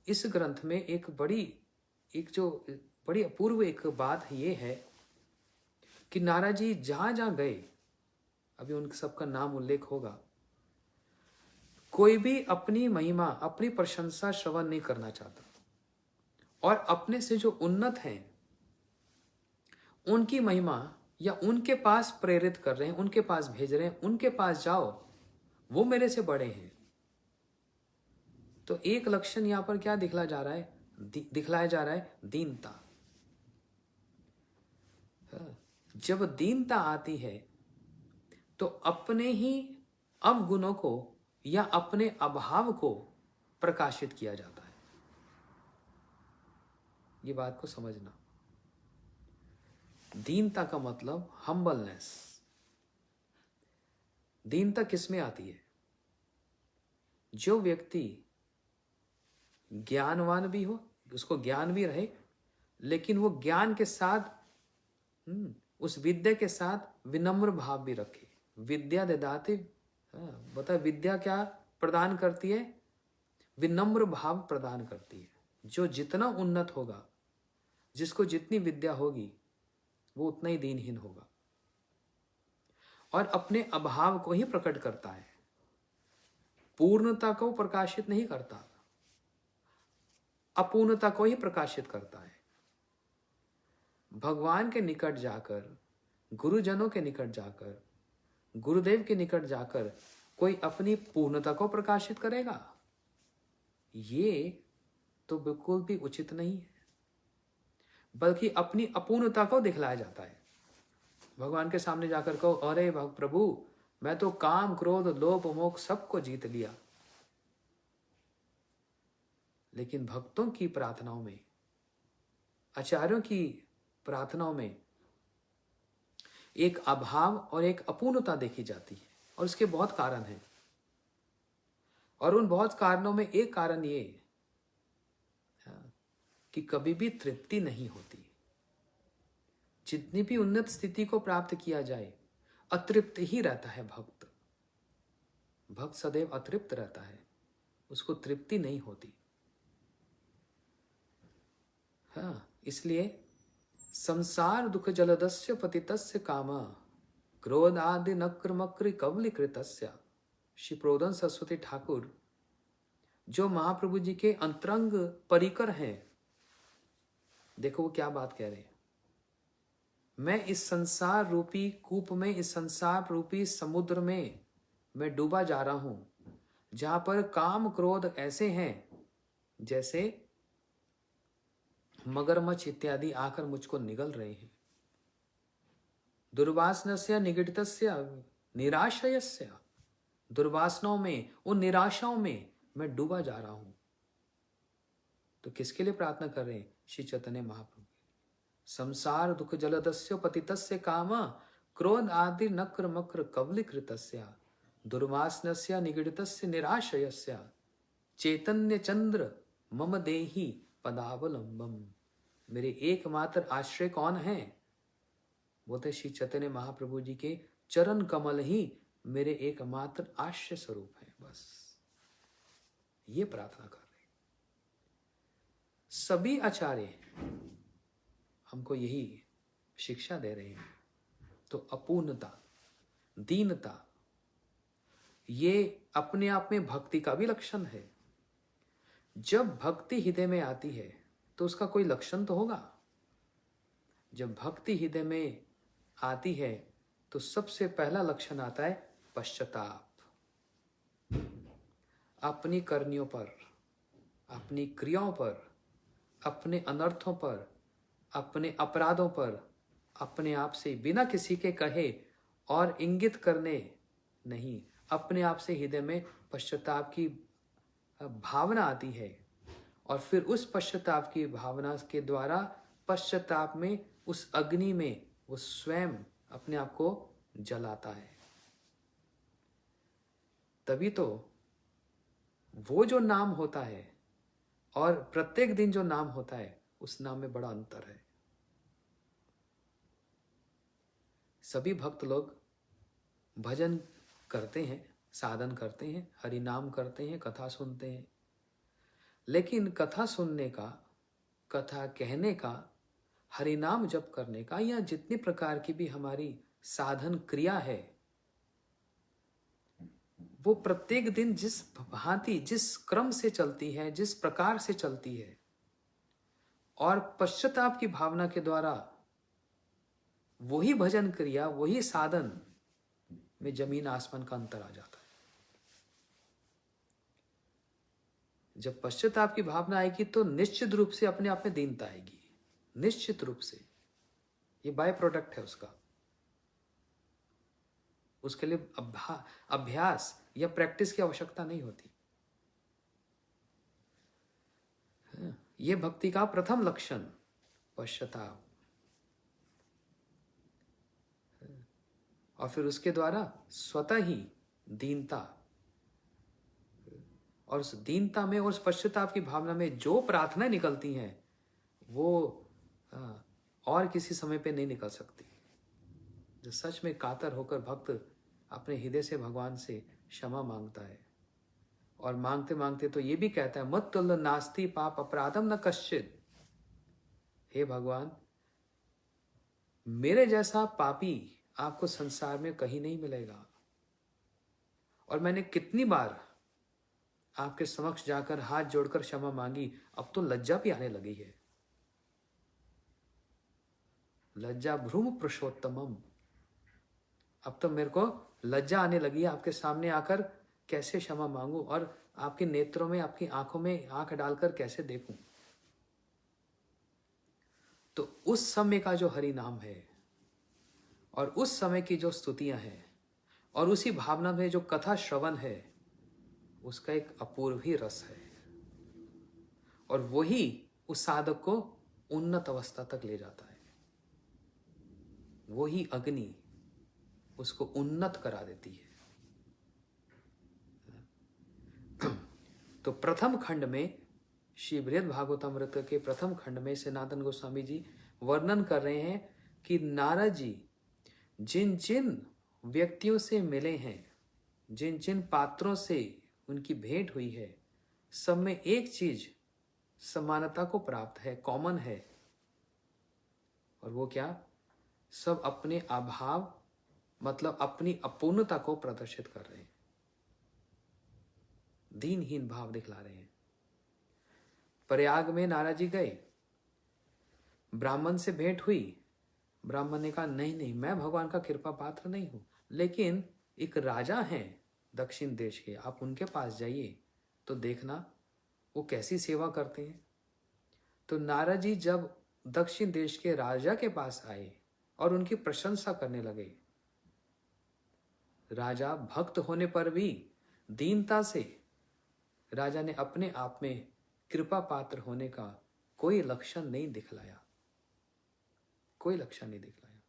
इस ग्रंथ में एक बड़ी अपूर्व एक बात ये है कि नारद जी जहां जहां गए, अभी उन सबका नाम उल्लेख होगा, कोई भी अपनी महिमा, अपनी प्रशंसा श्रवण नहीं करना चाहता, और अपने से जो उन्नत हैं उनकी महिमा या उनके पास प्रेरित कर रहे हैं, उनके पास भेज रहे हैं, उनके पास जाओ, वो मेरे से बड़े हैं। तो एक लक्षण यहां पर क्या दिखलाया जा रहा है? दिखलाया जा रहा है दीनता। जब दीनता आती है तो अपने ही अवगुणों को या अपने अभाव को प्रकाशित किया जाता है। ये बात को समझना। दीनता का मतलब हम्बलनेस। दीनता किसमें आती है? जो व्यक्ति ज्ञानवान भी हो, उसको ज्ञान भी रहे, लेकिन वो ज्ञान के साथ उस विद्या के साथ विनम्र भाव भी रखे। विद्या ददाति, बता विद्या क्या प्रदान करती है? विनम्र भाव प्रदान करती है। जो जितना उन्नत होगा, जिसको जितनी विद्या होगी, वो उतना ही दीनहीन होगा और अपने अभाव को ही प्रकट करता है, पूर्णता को प्रकाशित नहीं करता, अपूर्णता को ही प्रकाशित करता है। भगवान के निकट जाकर, गुरुजनों के निकट जाकर, गुरुदेव के निकट जाकर कोई अपनी पूर्णता को प्रकाशित करेगा? ये तो बिल्कुल भी उचित नहीं है, बल्कि अपनी अपूर्णता को दिखलाया जाता है। भगवान के सामने जाकर कहो, अरे प्रभु, मैं तो काम, क्रोध, लोभ, मोह सबको जीत लिया। लेकिन भक्तों की प्रार्थनाओं में, आचार्यों की प्रार्थनाओं में एक अभाव और एक अपूर्णता देखी जाती है, और उसके बहुत कारण हैं। और उन बहुत कारणों में एक कारण ये कि कभी भी तृप्ति नहीं होती। जितनी भी उन्नत स्थिति को प्राप्त किया जाए, अतृप्त ही रहता है भक्त। भक्त सदैव अतृप्त रहता है, उसको तृप्ति नहीं होती। हाँ, इसलिए संसार दुख जलदस्य पतितस्य कामा क्रोध आदि नक्र मक्र कवलीकृतस्य। श्री प्रोदन सरस्वती ठाकुर, जो महाप्रभु जी के अंतरंग परिकर हैं, देखो वो क्या बात कह रहे हैं। मैं इस संसार रूपी कूप में, इस संसार रूपी समुद्र में मैं डूबा जा रहा हूं, जहां पर काम क्रोध ऐसे हैं जैसे मगरमच्छ इत्यादि आकर मुझको निगल रहे हैं। दुर्वासनस्य निगडितस्य निराशयस्य, दुर्वासनाओं में, उन निराशाओं में मैं डूबा जा रहा हूं। तो किसके लिए प्रार्थना कर रहे हैं? श्री चैतन्य महाप्रभु। संसार दुख जलदस्य पतितस्य काम क्रोध आदि नक्र मक्र कवलीकृतस्य दुर्वासनस्य निगडितस्य निराशयस्य चैतन्य चंद्र मम देहि पदावलंबम। मेरे एकमात्र आश्रय कौन है? बोलते श्री चैतन्य महाप्रभु जी के चरण कमल ही मेरे एकमात्र आश्रय स्वरूप है। बस ये प्रार्थना कर रहे। सभी आचार्य हमको यही शिक्षा दे रहे हैं। तो अपूर्णता, दीनता, ये अपने आप में भक्ति का भी लक्षण है। जब भक्ति हृदय में आती है तो उसका कोई लक्षण तो होगा। जब भक्ति हृदय में आती है तो सबसे पहला लक्षण आता है पश्चाताप। अपनी करनियों पर, अपनी क्रियाओं पर, अपने अनर्थों पर, अपने अपराधों पर अपने आप से बिना किसी के कहे और इंगित करने नहीं, अपने आप से हृदय में पश्चाताप की भावना आती है, और फिर उस पश्चाताप की भावना के द्वारा पश्चाताप में, उस अग्नि में वो स्वयं अपने आप को जलाता है। तभी तो वो जो नाम होता है और प्रत्येक दिन जो नाम होता है, उस नाम में बड़ा अंतर है। सभी भक्त लोग भजन करते हैं, साधन करते हैं, हरि नाम करते हैं, कथा सुनते हैं। लेकिन कथा सुनने का, कथा कहने का, हरि नाम जप करने का, या जितनी प्रकार की भी हमारी साधन क्रिया है, वो प्रत्येक दिन जिस भांति, जिस क्रम से चलती है, जिस प्रकार से चलती है, और पश्चाताप की भावना के द्वारा वही भजन क्रिया, वही साधन में जमीन आसमान का अंतर आ जाता है। जब पश्चाताप की भावना आएगी तो निश्चित रूप से अपने आप में दीनता आएगी, निश्चित रूप से। ये बाय प्रोडक्ट है उसका। उसके लिए अभ्यास या प्रैक्टिस की आवश्यकता नहीं होती। ये भक्ति का प्रथम लक्षण पश्चाताप, और फिर उसके द्वारा स्वतः ही दीनता, और उस दीनता में और उस पश्चाताप की भावना में जो प्रार्थनाएं निकलती हैं वो और किसी समय पे नहीं निकल सकती। जो सच में कातर होकर भक्त अपने हृदय से भगवान से क्षमा मांगता है, और मांगते मांगते तो ये भी कहता है, मत तुल्य नास्ति पाप अपराधम न कश्चित। हे भगवान, मेरे जैसा पापी आपको संसार में कहीं नहीं मिलेगा। और मैंने कितनी बार आपके समक्ष जाकर हाथ जोड़कर क्षमा मांगी, अब तो लज्जा भी आने लगी है। लज्जा भ्रूम पुरुषोत्तमम। अब तो मेरे को लज्जा आने लगी है आपके सामने आकर कैसे क्षमा मांगू, और आपके नेत्रों में, आपकी आंखों में आंख डालकर कैसे देखूं। तो उस समय का जो हरि नाम है, और उस समय की जो स्तुतियां हैं, और उसी भावना में जो कथा श्रवण है, उसका एक अपूर्व ही रस है, और वही उस साधक को उन्नत अवस्था तक ले जाता है। वही अग्नि उसको उन्नत करा देती है। तो प्रथम खंड में, श्री बृहद भागवतामृत के प्रथम खंड में सनातन गोस्वामी जी वर्णन कर रहे हैं कि नारद जी जिन जिन व्यक्तियों से मिले हैं, जिन जिन पात्रों से उनकी भेंट हुई है, सब में एक चीज समानता को प्राप्त है, कॉमन है। और वो क्या? सब अपने अभाव, मतलब अपनी अपूर्णता को प्रदर्शित कर रहे हैं, दीनहीन भाव दिखला रहे हैं। प्रयाग में नारद जी गए, ब्राह्मण से भेंट हुई। ब्राह्मण ने कहा, नहीं नहीं, मैं भगवान का कृपा पात्र नहीं हूं, लेकिन एक राजा हैं दक्षिण देश के, आप उनके पास जाइए तो देखना वो कैसी सेवा करते हैं। तो नारद जी जब दक्षिण देश के राजा के पास आए और उनकी प्रशंसा करने लगे, राजा भक्त होने पर भी दीनता से राजा ने अपने आप में कृपा पात्र होने का कोई लक्षण नहीं दिखलाया, कोई लक्षण नहीं दिखलाया।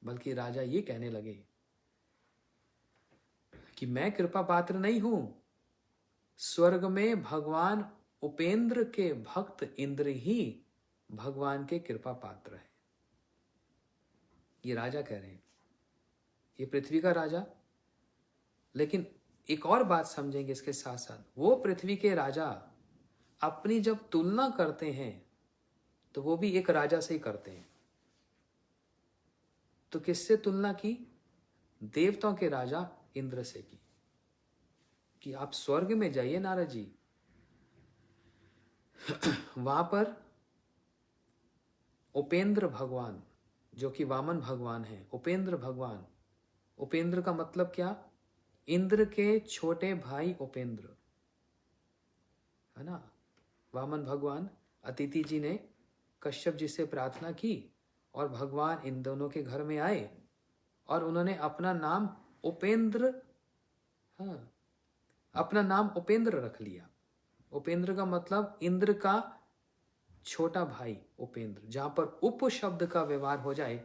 बल्कि राजा ये कहने लगे कि मैं कृपा पात्र नहीं हूं, स्वर्ग में भगवान उपेंद्र के भक्त इंद्र ही भगवान के कृपा पात्र है। ये राजा कह रहे हैं, ये पृथ्वी का राजा। लेकिन एक और बात समझेंगे इसके साथ साथ, वो पृथ्वी के राजा अपनी जब तुलना करते हैं तो वो भी एक राजा से ही करते हैं। तो किससे तुलना की? देवताओं के राजा इंद्र से की, कि आप स्वर्ग में जाइए नारद जी, वहां पर उपेंद्र भगवान, जो कि वामन भगवान है, उपेंद्र भगवान, उपेंद्र का मतलब क्या? इंद्र के छोटे भाई उपेंद्र, है ना। वामन भगवान, अतिथि जी ने कश्यप जी से प्रार्थना की और भगवान इन दोनों के घर में आए और उन्होंने अपना नाम उपेंद्र, हाँ, अपना नाम उपेंद्र रख लिया। उपेंद्र का मतलब इंद्र का छोटा भाई उपेंद्र। जहां पर उप शब्द का व्यवहार हो जाए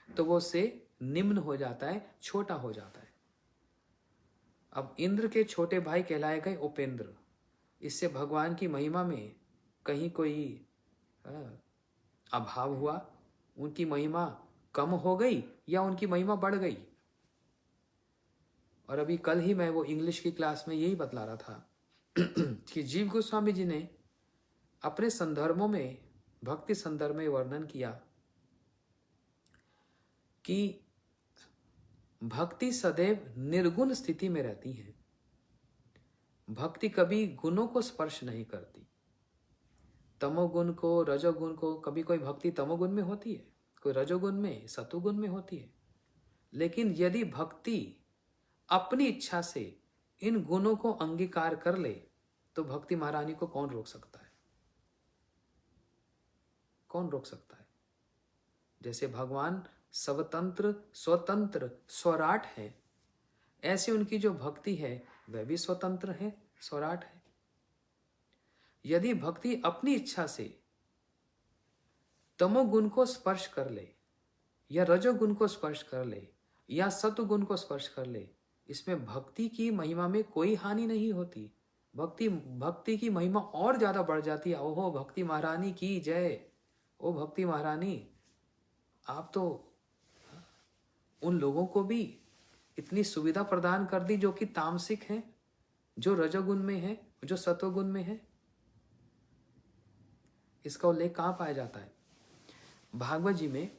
तो वो से निम्न हो जाता है, छोटा हो जाता है। अब इंद्र के छोटे भाई कहलाए गए उपेंद्र। इससे भगवान की महिमा में कहीं कोई अभाव हुआ, उनकी महिमा कम हो गई या उनकी महिमा बढ़ गई? और अभी कल ही मैं वो इंग्लिश की क्लास में यही बतला रहा था कि जीव गोस्वामी जी ने अपने संदर्भों में, भक्ति संदर्भ में वर्णन किया कि भक्ति सदैव निर्गुण स्थिति में रहती है। भक्ति कभी गुणों को स्पर्श नहीं करती। तमोगुण को, रजोगुण को, कभी कोई भक्ति तमोगुण में होती है, कोई रजोगुण में, सतोगुण में होती है। लेकिन यदि भक्ति अपनी इच्छा से इन गुणों को अंगीकार कर ले तो भक्ति महारानी को कौन रोक सकता है? कौन रोक सकता है? जैसे भगवान स्वतंत्र, स्वतंत्र, स्वराट है, ऐसे उनकी जो भक्ति है वह भी स्वतंत्र है, स्वराट है। यदि भक्ति अपनी इच्छा से तमोगुण को स्पर्श कर ले या रजोगुण को स्पर्श कर ले या सत्वगुण को स्पर्श कर ले, इसमें भक्ति की महिमा में कोई हानि नहीं होती। भक्ति की महिमा और ज्यादा बढ़ जाती है। ओहो भक्ति महारानी की जय। ओ भक्ति महारानी, आप तो उन लोगों को भी इतनी सुविधा प्रदान कर दी जो कि तामसिक हैं, जो रजोगुण में है, जो सत्वगुण में है। इसका उल्लेख कहां पाया जाता है? भागवत जी में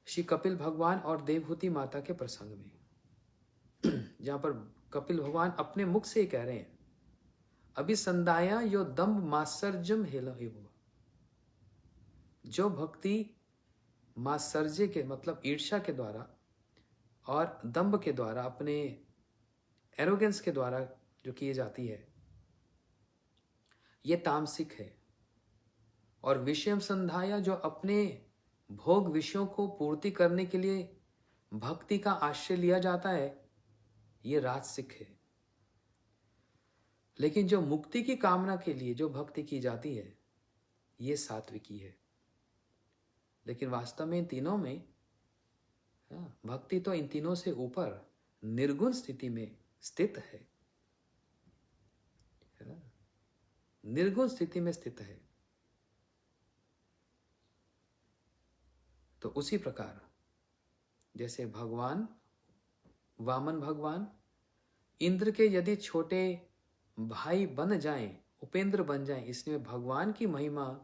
श्री कपिल भगवान और देवहूति माता के प्रसंग में, जहां पर कपिल भगवान अपने मुख से कह रहे हैं, अभिसंदाया यो दम्भ मात्सर्जम हेला एवं। जो भक्ति मात्सर्य के मतलब ईर्ष्या के द्वारा और दंभ के द्वारा, अपने एरोगेंस के द्वारा जो की जाती है, ये तामसिक है। और विषयम संध्याया, जो अपने भोग विषयों को पूर्ति करने के लिए भक्ति का आश्रय लिया जाता है, ये राजसिक है। लेकिन जो मुक्ति की कामना के लिए जो भक्ति की जाती है, ये सात्विकी है। लेकिन वास्तव में इन तीनों में भक्ति तो इन तीनों से ऊपर निर्गुण स्थिति में स्थित है, निर्गुण स्थिति में स्थित है। तो उसी प्रकार जैसे भगवान, वामन भगवान इंद्र के यदि छोटे भाई बन जाएं, उपेंद्र बन जाएं, इसमें भगवान की महिमा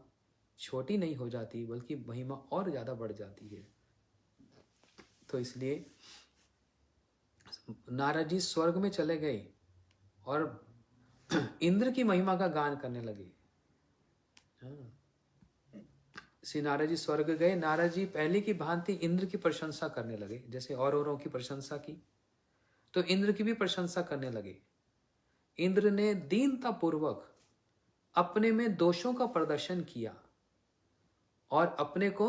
छोटी नहीं हो जाती, बल्कि महिमा और ज्यादा बढ़ जाती है। तो इसलिए नारद जी स्वर्ग में चले गए और इंद्र की महिमा का गान करने लगे। श्री नारद जी स्वर्ग गए, नारद जी पहले की भांति इंद्र की प्रशंसा करने लगे। जैसे औरों की प्रशंसा की, तो इंद्र की भी प्रशंसा करने लगे। इंद्र ने दीनता पूर्वक अपने में दोषों का प्रदर्शन किया और अपने को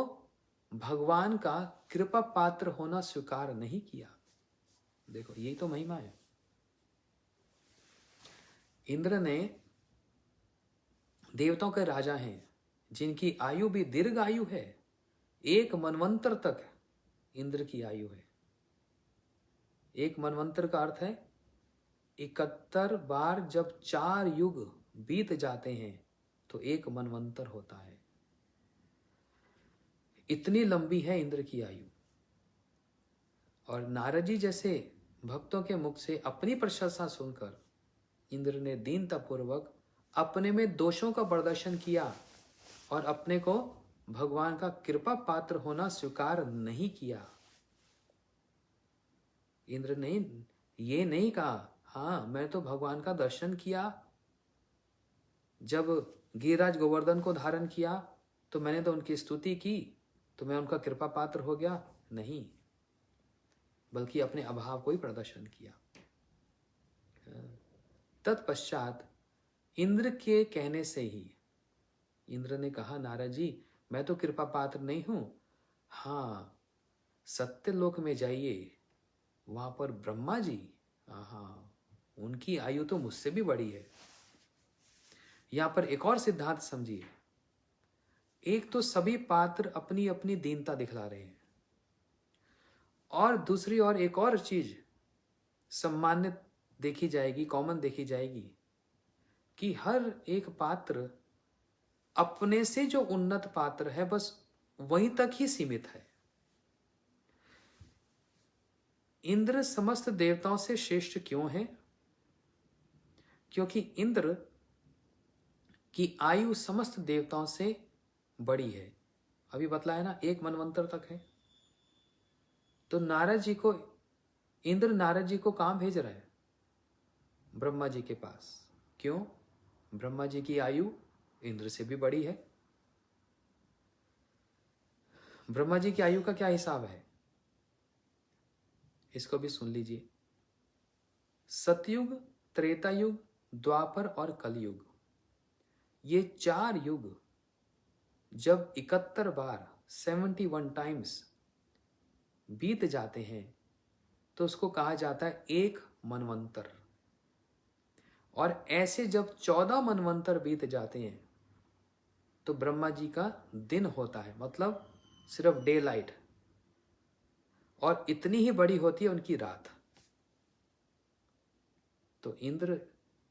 भगवान का कृपा पात्र होना स्वीकार नहीं किया। देखो यही तो महिमा है। इंद्र ने, देवताओं के राजा हैं, जिनकी आयु भी दीर्घ आयु है, 1 मनवंतर तक इंद्र की आयु है। 1 मनवंतर का अर्थ है 71 बार जब 4 युग बीत जाते हैं तो 1 मनवंतर होता है। इतनी लंबी है इंद्र की आयु। और नारद जी जैसे भक्तों के मुख से अपनी प्रशंसा सुनकर इंद्र ने दीनता पूर्वक अपने में दोषों का प्रदर्शन किया और अपने को भगवान का कृपा पात्र होना स्वीकार नहीं किया। इंद्र ने ये नहीं कहा, हाँ मैं तो भगवान का दर्शन किया, जब गिरिराज गोवर्धन को धारण किया तो मैंने तो उनकी स्तुति की तो मैं उनका कृपा पात्र हो गया। नहीं, बल्कि अपने अभाव को ही प्रदर्शन किया। तत्पश्चात इंद्र के कहने से ही इंद्र ने कहा, नारद जी मैं तो कृपा पात्र नहीं हूं, हाँ सत्य लोक में जाइए, वहां पर ब्रह्मा जी, हाँ उनकी आयु तो मुझसे भी बड़ी है। यहां पर एक और सिद्धांत समझिए। एक तो सभी पात्र अपनी अपनी दीनता दिखला रहे हैं, और दूसरी ओर एक और चीज सम्मान्य देखी जाएगी, कॉमन देखी जाएगी, कि हर एक पात्र अपने से जो उन्नत पात्र है बस वहीं तक ही सीमित है। इंद्र समस्त देवताओं से श्रेष्ठ क्यों है? क्योंकि इंद्र की आयु समस्त देवताओं से बड़ी है। अभी बतलाया ना, एक मनवंतर तक है। तो नारद जी को, इंद्र नारद जी को कहां भेज रहा है? ब्रह्मा जी के पास। क्यों? ब्रह्मा जी की आयु इंद्र से भी बड़ी है। ब्रह्मा जी की आयु का क्या हिसाब है, इसको भी सुन लीजिए। सतयुग, त्रेता युग, द्वापर और कलयुग, ये 4 युग जब 71 बार 71 टाइम्स बीत जाते हैं तो उसको कहा जाता है एक मनवंतर। और ऐसे जब 14 मनवंतर बीत जाते हैं तो ब्रह्मा जी का दिन होता है, मतलब सिर्फ डे लाइट, और इतनी ही बड़ी होती है उनकी रात। तो इंद्र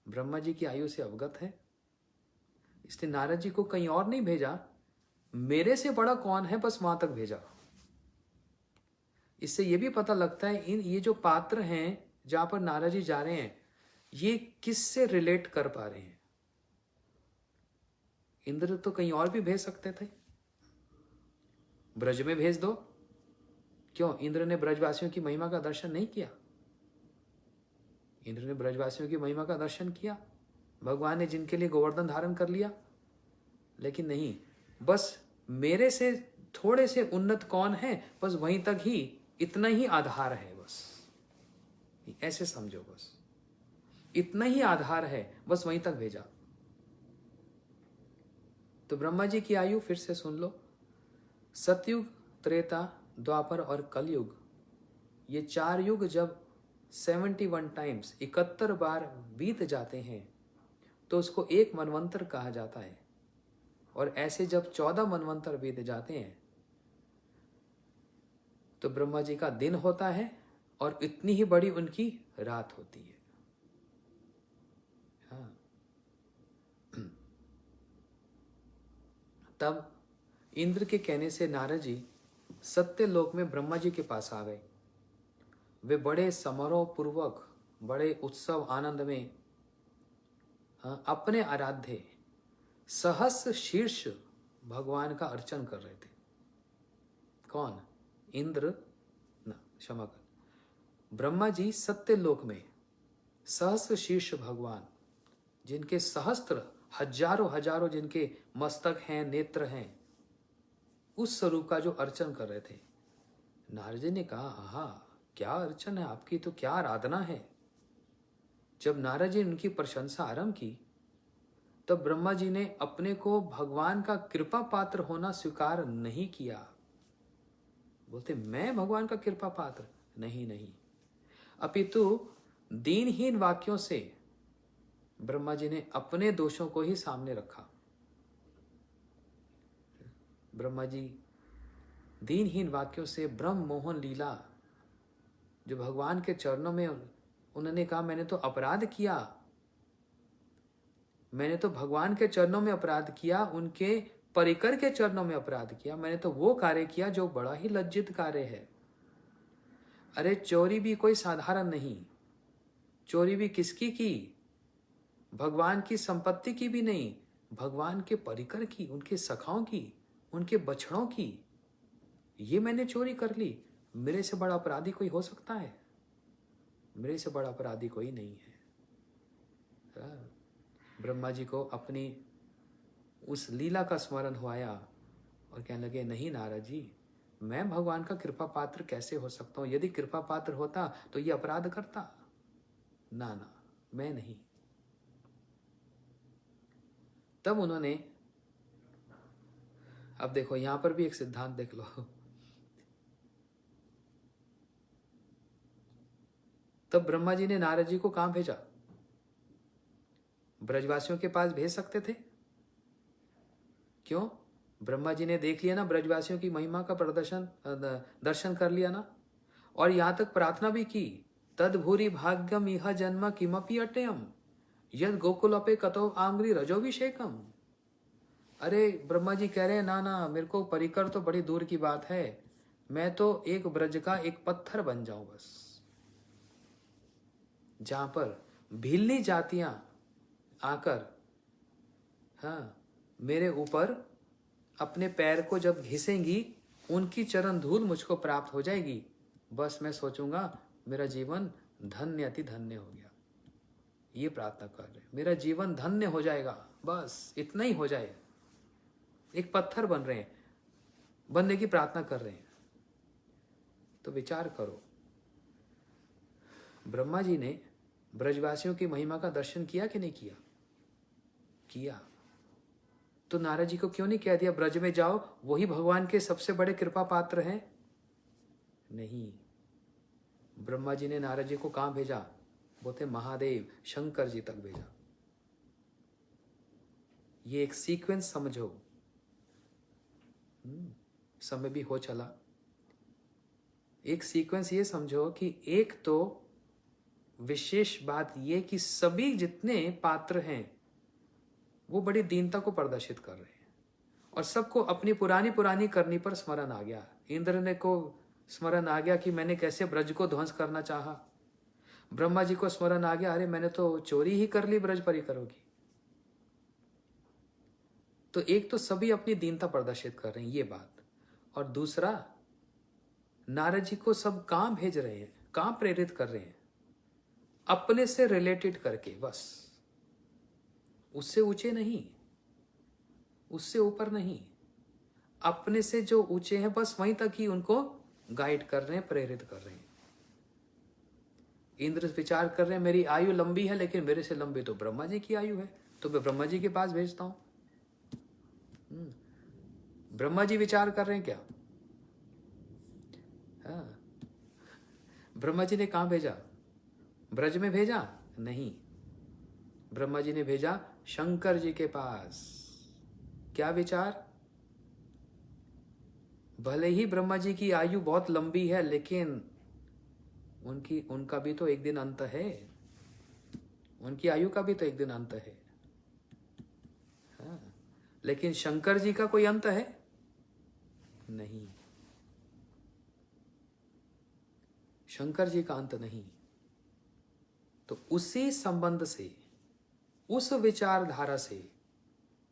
ब्रह्मा जी की आयु से अवगत है, इसलिए नारद जी को कहीं और नहीं भेजा, मेरे से बड़ा कौन है बस वहां तक भेजा। इससे यह भी पता लगता है ये जो पात्र हैं जहां पर नारद जी जा रहे हैं, ये किससे रिलेट कर पा रहे हैं। इंद्र तो कहीं और भी भेज सकते थे, ब्रज में भेज दो। क्यों इंद्र ने ब्रजवासियों की महिमा का दर्शन नहीं किया? इंद्र ने ब्रजवासियों की महिमा का दर्शन किया, भगवान ने जिनके लिए गोवर्धन धारण कर लिया। लेकिन नहीं, बस मेरे से थोड़े से उन्नत कौन है बस वहीं तक ही, इतना ही आधार है, बस ऐसे समझो, बस इतना ही आधार है, बस वहीं तक भेजा। तो ब्रह्मा जी की आयु फिर से सुन लो। सतयुग, त्रेता, द्वापर और कलयुग, ये 4 युग जब 71 टाइम्स 71 बार बीत जाते हैं तो उसको एक मनवंतर कहा जाता है। और ऐसे जब 14 मनवंतर बीत जाते हैं तो ब्रह्मा जी का दिन होता है और इतनी ही बड़ी उनकी रात होती है। हाँ। तब इंद्र के कहने से नारद जी सत्य लोक में ब्रह्मा जी के पास आ गए। वे बड़े समारोह पूर्वक, बड़े उत्सव आनंद में अपने आराध्य सहस्र शीर्ष भगवान का अर्चन कर रहे थे। कौन? इंद्र ना, क्षमा कर, ब्रह्मा जी सत्य लोक में सहस्र शीर्ष भगवान, जिनके सहस्त्र हजारों हजारों जिनके मस्तक हैं, नेत्र हैं, उस स्वरूप का जो अर्चन कर रहे थे। नारद जी ने कहा, आहा, क्या अर्चन है आपकी, तो क्या आराधना है। जब नारद जी ने उनकी प्रशंसा आरंभ की तब ब्रह्मा जी ने अपने को भगवान का कृपा पात्र होना स्वीकार नहीं किया। बोलते मैं भगवान का कृपा पात्र नहीं, नहीं, अपितु दीनहीन वाक्यों से ब्रह्मा जी ने अपने दोषों को ही सामने रखा। ब्रह्मा जी दीनहीन वाक्यों से ब्रह्म मोहन लीला जो भगवान के चरणों में, उन्होंने कहा मैंने तो अपराध किया, मैंने तो भगवान के चरणों में अपराध किया, उनके परिकर के चरणों में अपराध किया, मैंने तो वो कार्य किया जो बड़ा ही लज्जित कार्य है। अरे चोरी भी कोई साधारण नहीं, चोरी भी किसकी की? भगवान की संपत्ति की भी नहीं, भगवान के परिकर की, उनके सखाओं की, उनके बछड़ों की, ये मैंने चोरी कर ली। मेरे से बड़ा अपराधी कोई हो सकता है? मेरे से बड़ा अपराधी कोई नहीं है। ब्रह्मा जी को अपनी उस लीला का स्मरण हुआया और कहने लगे, नहीं नारद जी, मैं भगवान का कृपा पात्र कैसे हो सकता हूं? यदि कृपा पात्र होता तो ये अपराध करता? ना ना, मैं नहीं। तब उन्होंने, अब देखो यहां पर भी एक सिद्धांत देख लो। तब ब्रह्मा जी ने नारद जी को कहां भेजा? ब्रजवासियों के पास भेज सकते थे। क्यों? ब्रह्मा जी ने देख लिया ना, ब्रजवासियों की महिमा का दर्शन कर लिया ना, और यहां तक प्रार्थना भी की, तद भूरि भाग्यम इह जन्म किमपि अटयम यद गोकुलपे कतो आंग्री रजोभिषेकम। अरे ब्रह्मा जी कह रहे हैं, ना ना, मेरे को परिकर तो बड़ी दूर की बात है, मैं तो एक ब्रज का एक पत्थर बन जाऊं बस। जहां पर भीलनी जातियां आकर, हाँ, मेरे ऊपर अपने पैर को जब घिसेंगी, उनकी चरण धूल मुझको प्राप्त हो जाएगी, बस मैं सोचूंगा मेरा जीवन धन्य अति धन्य हो गया। ये प्रार्थना कर रहे, मेरा जीवन धन्य हो जाएगा, बस इतना ही हो जाए। एक पत्थर बन रहे हैं, बनने की प्रार्थना कर रहे हैं। तो विचार करो, ब्रह्मा जी ने ब्रजवासियों की महिमा का दर्शन किया कि नहीं किया? किया। तो नारद जी को क्यों नहीं कह दिया ब्रज में जाओ, वही भगवान के सबसे बड़े कृपा पात्र हैं? नहीं, ब्रह्मा जी ने नारद जी को कहां भेजा? बोलते महादेव शंकर जी तक भेजा। ये एक सीक्वेंस समझो। समय भी हो चला। एक सीक्वेंस ये समझो कि एक तो विशेष बात ये कि सभी जितने पात्र हैं वो बड़ी दीनता को प्रदर्शित कर रहे हैं, और सबको अपनी पुरानी पुरानी करनी पर स्मरण आ गया। इंद्र ने को स्मरण आ गया कि मैंने कैसे ब्रज को ध्वंस करना चाहा। ब्रह्मा जी को स्मरण आ गया, अरे मैंने तो चोरी ही कर ली ब्रज परिकरों की। तो एक तो सभी अपनी दीनता प्रदर्शित कर रहे हैं, ये बात। और दूसरा, नारद जी को सब कहां भेज रहे हैं, कहां प्रेरित कर रहे हैं? अपने से रिलेटेड करके, बस। उससे ऊंचे नहीं, उससे ऊपर नहीं, अपने से जो ऊंचे हैं बस वहीं तक ही उनको गाइड कर रहे हैं, प्रेरित कर रहे हैं। इंद्र विचार कर रहे हैं मेरी आयु लंबी है, लेकिन मेरे से लंबी तो ब्रह्मा जी की आयु है, तो मैं ब्रह्मा जी के पास भेजता हूं। ब्रह्मा जी विचार कर रहे हैं क्या? हाँ, ब्रह्मा जी ने कहां भेजा? ब्रज में भेजा? नहीं, ब्रह्मा जी ने भेजा शंकर जी के पास। क्या विचार? भले ही ब्रह्मा जी की आयु बहुत लंबी है, लेकिन उनका भी तो एक दिन अंत है। उनकी आयु का भी तो एक दिन अंत है। हाँ, लेकिन शंकर जी का कोई अंत है? नहीं, शंकर जी का अंत नहीं। तो उसी संबंध से, उस विचारधारा से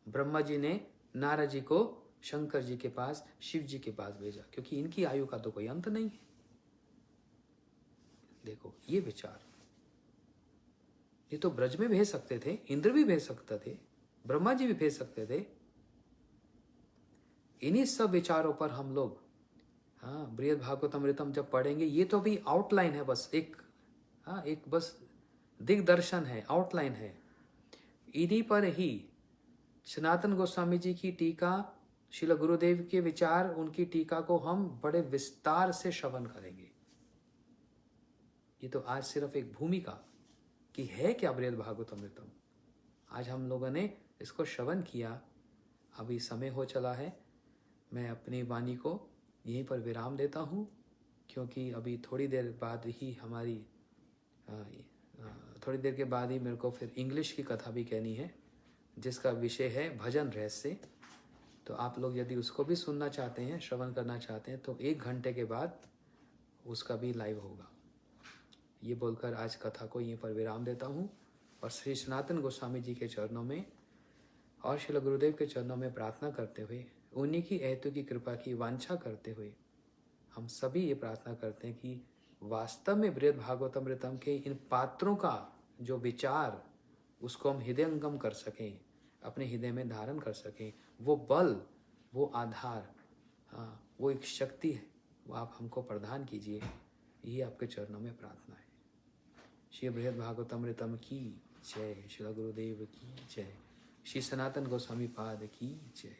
ब्रह्मा जी ने नारद जी को शंकर जी के पास, शिव जी के पास भेजा, क्योंकि इनकी आयु का तो कोई अंत नहीं है। देखो ये विचार, ये तो ब्रज में भेज सकते थे, इंद्र भी भेज सकते थे, ब्रह्मा जी भी भेज सकते थे। इन्हीं सब विचारों पर हम लोग, हाँ, बृहद भागवतमृतम जब पढ़ेंगे, ये तो भी आउटलाइन है, बस एक, हाँ, एक बस दिग्दर्शन है, आउटलाइन है। इन्हीं पर ही सनातन गोस्वामी जी की टीका, श्रील गुरुदेव के विचार, उनकी टीका को हम बड़े विस्तार से श्रवण करेंगे। ये तो आज सिर्फ एक भूमिका कि है क्या बृहद भागवतमृतम, आज हम लोगों ने इसको श्रवण किया। अभी समय हो चला है, मैं अपनी वाणी को यहीं पर विराम देता हूँ, क्योंकि अभी थोड़ी देर बाद ही हमारी थोड़ी देर के बाद ही मेरे को फिर इंग्लिश की कथा भी कहनी है, जिसका विषय है भजन रहस्य। तो आप लोग यदि उसको भी सुनना चाहते हैं, श्रवण करना चाहते हैं, तो 1 घंटे के बाद उसका भी लाइव होगा। ये बोलकर आज कथा को यहीं पर विराम देता हूँ, और श्री सनातन गोस्वामी जी के चरणों में और श्रील गुरुदेव के चरणों में प्रार्थना करते हुए, उन्हीं की अहेतु की कृपा की वांछा करते हुए, हम सभी ये प्रार्थना करते हैं कि वास्तव में बृहद भागवतमृतम के इन पात्रों का जो विचार, उसको हम हृदयंगम कर सकें, अपने हृदय में धारण कर सकें। वो बल, वो आधार, हाँ, वो एक शक्ति है, वो आप हमको प्रदान कीजिए। यही आपके चरणों में प्रार्थना है। श्री बृहद भागवतमृतम की जय, श्री गुरुदेव की जय, श्री सनातन गोस्वामी पाद की जय।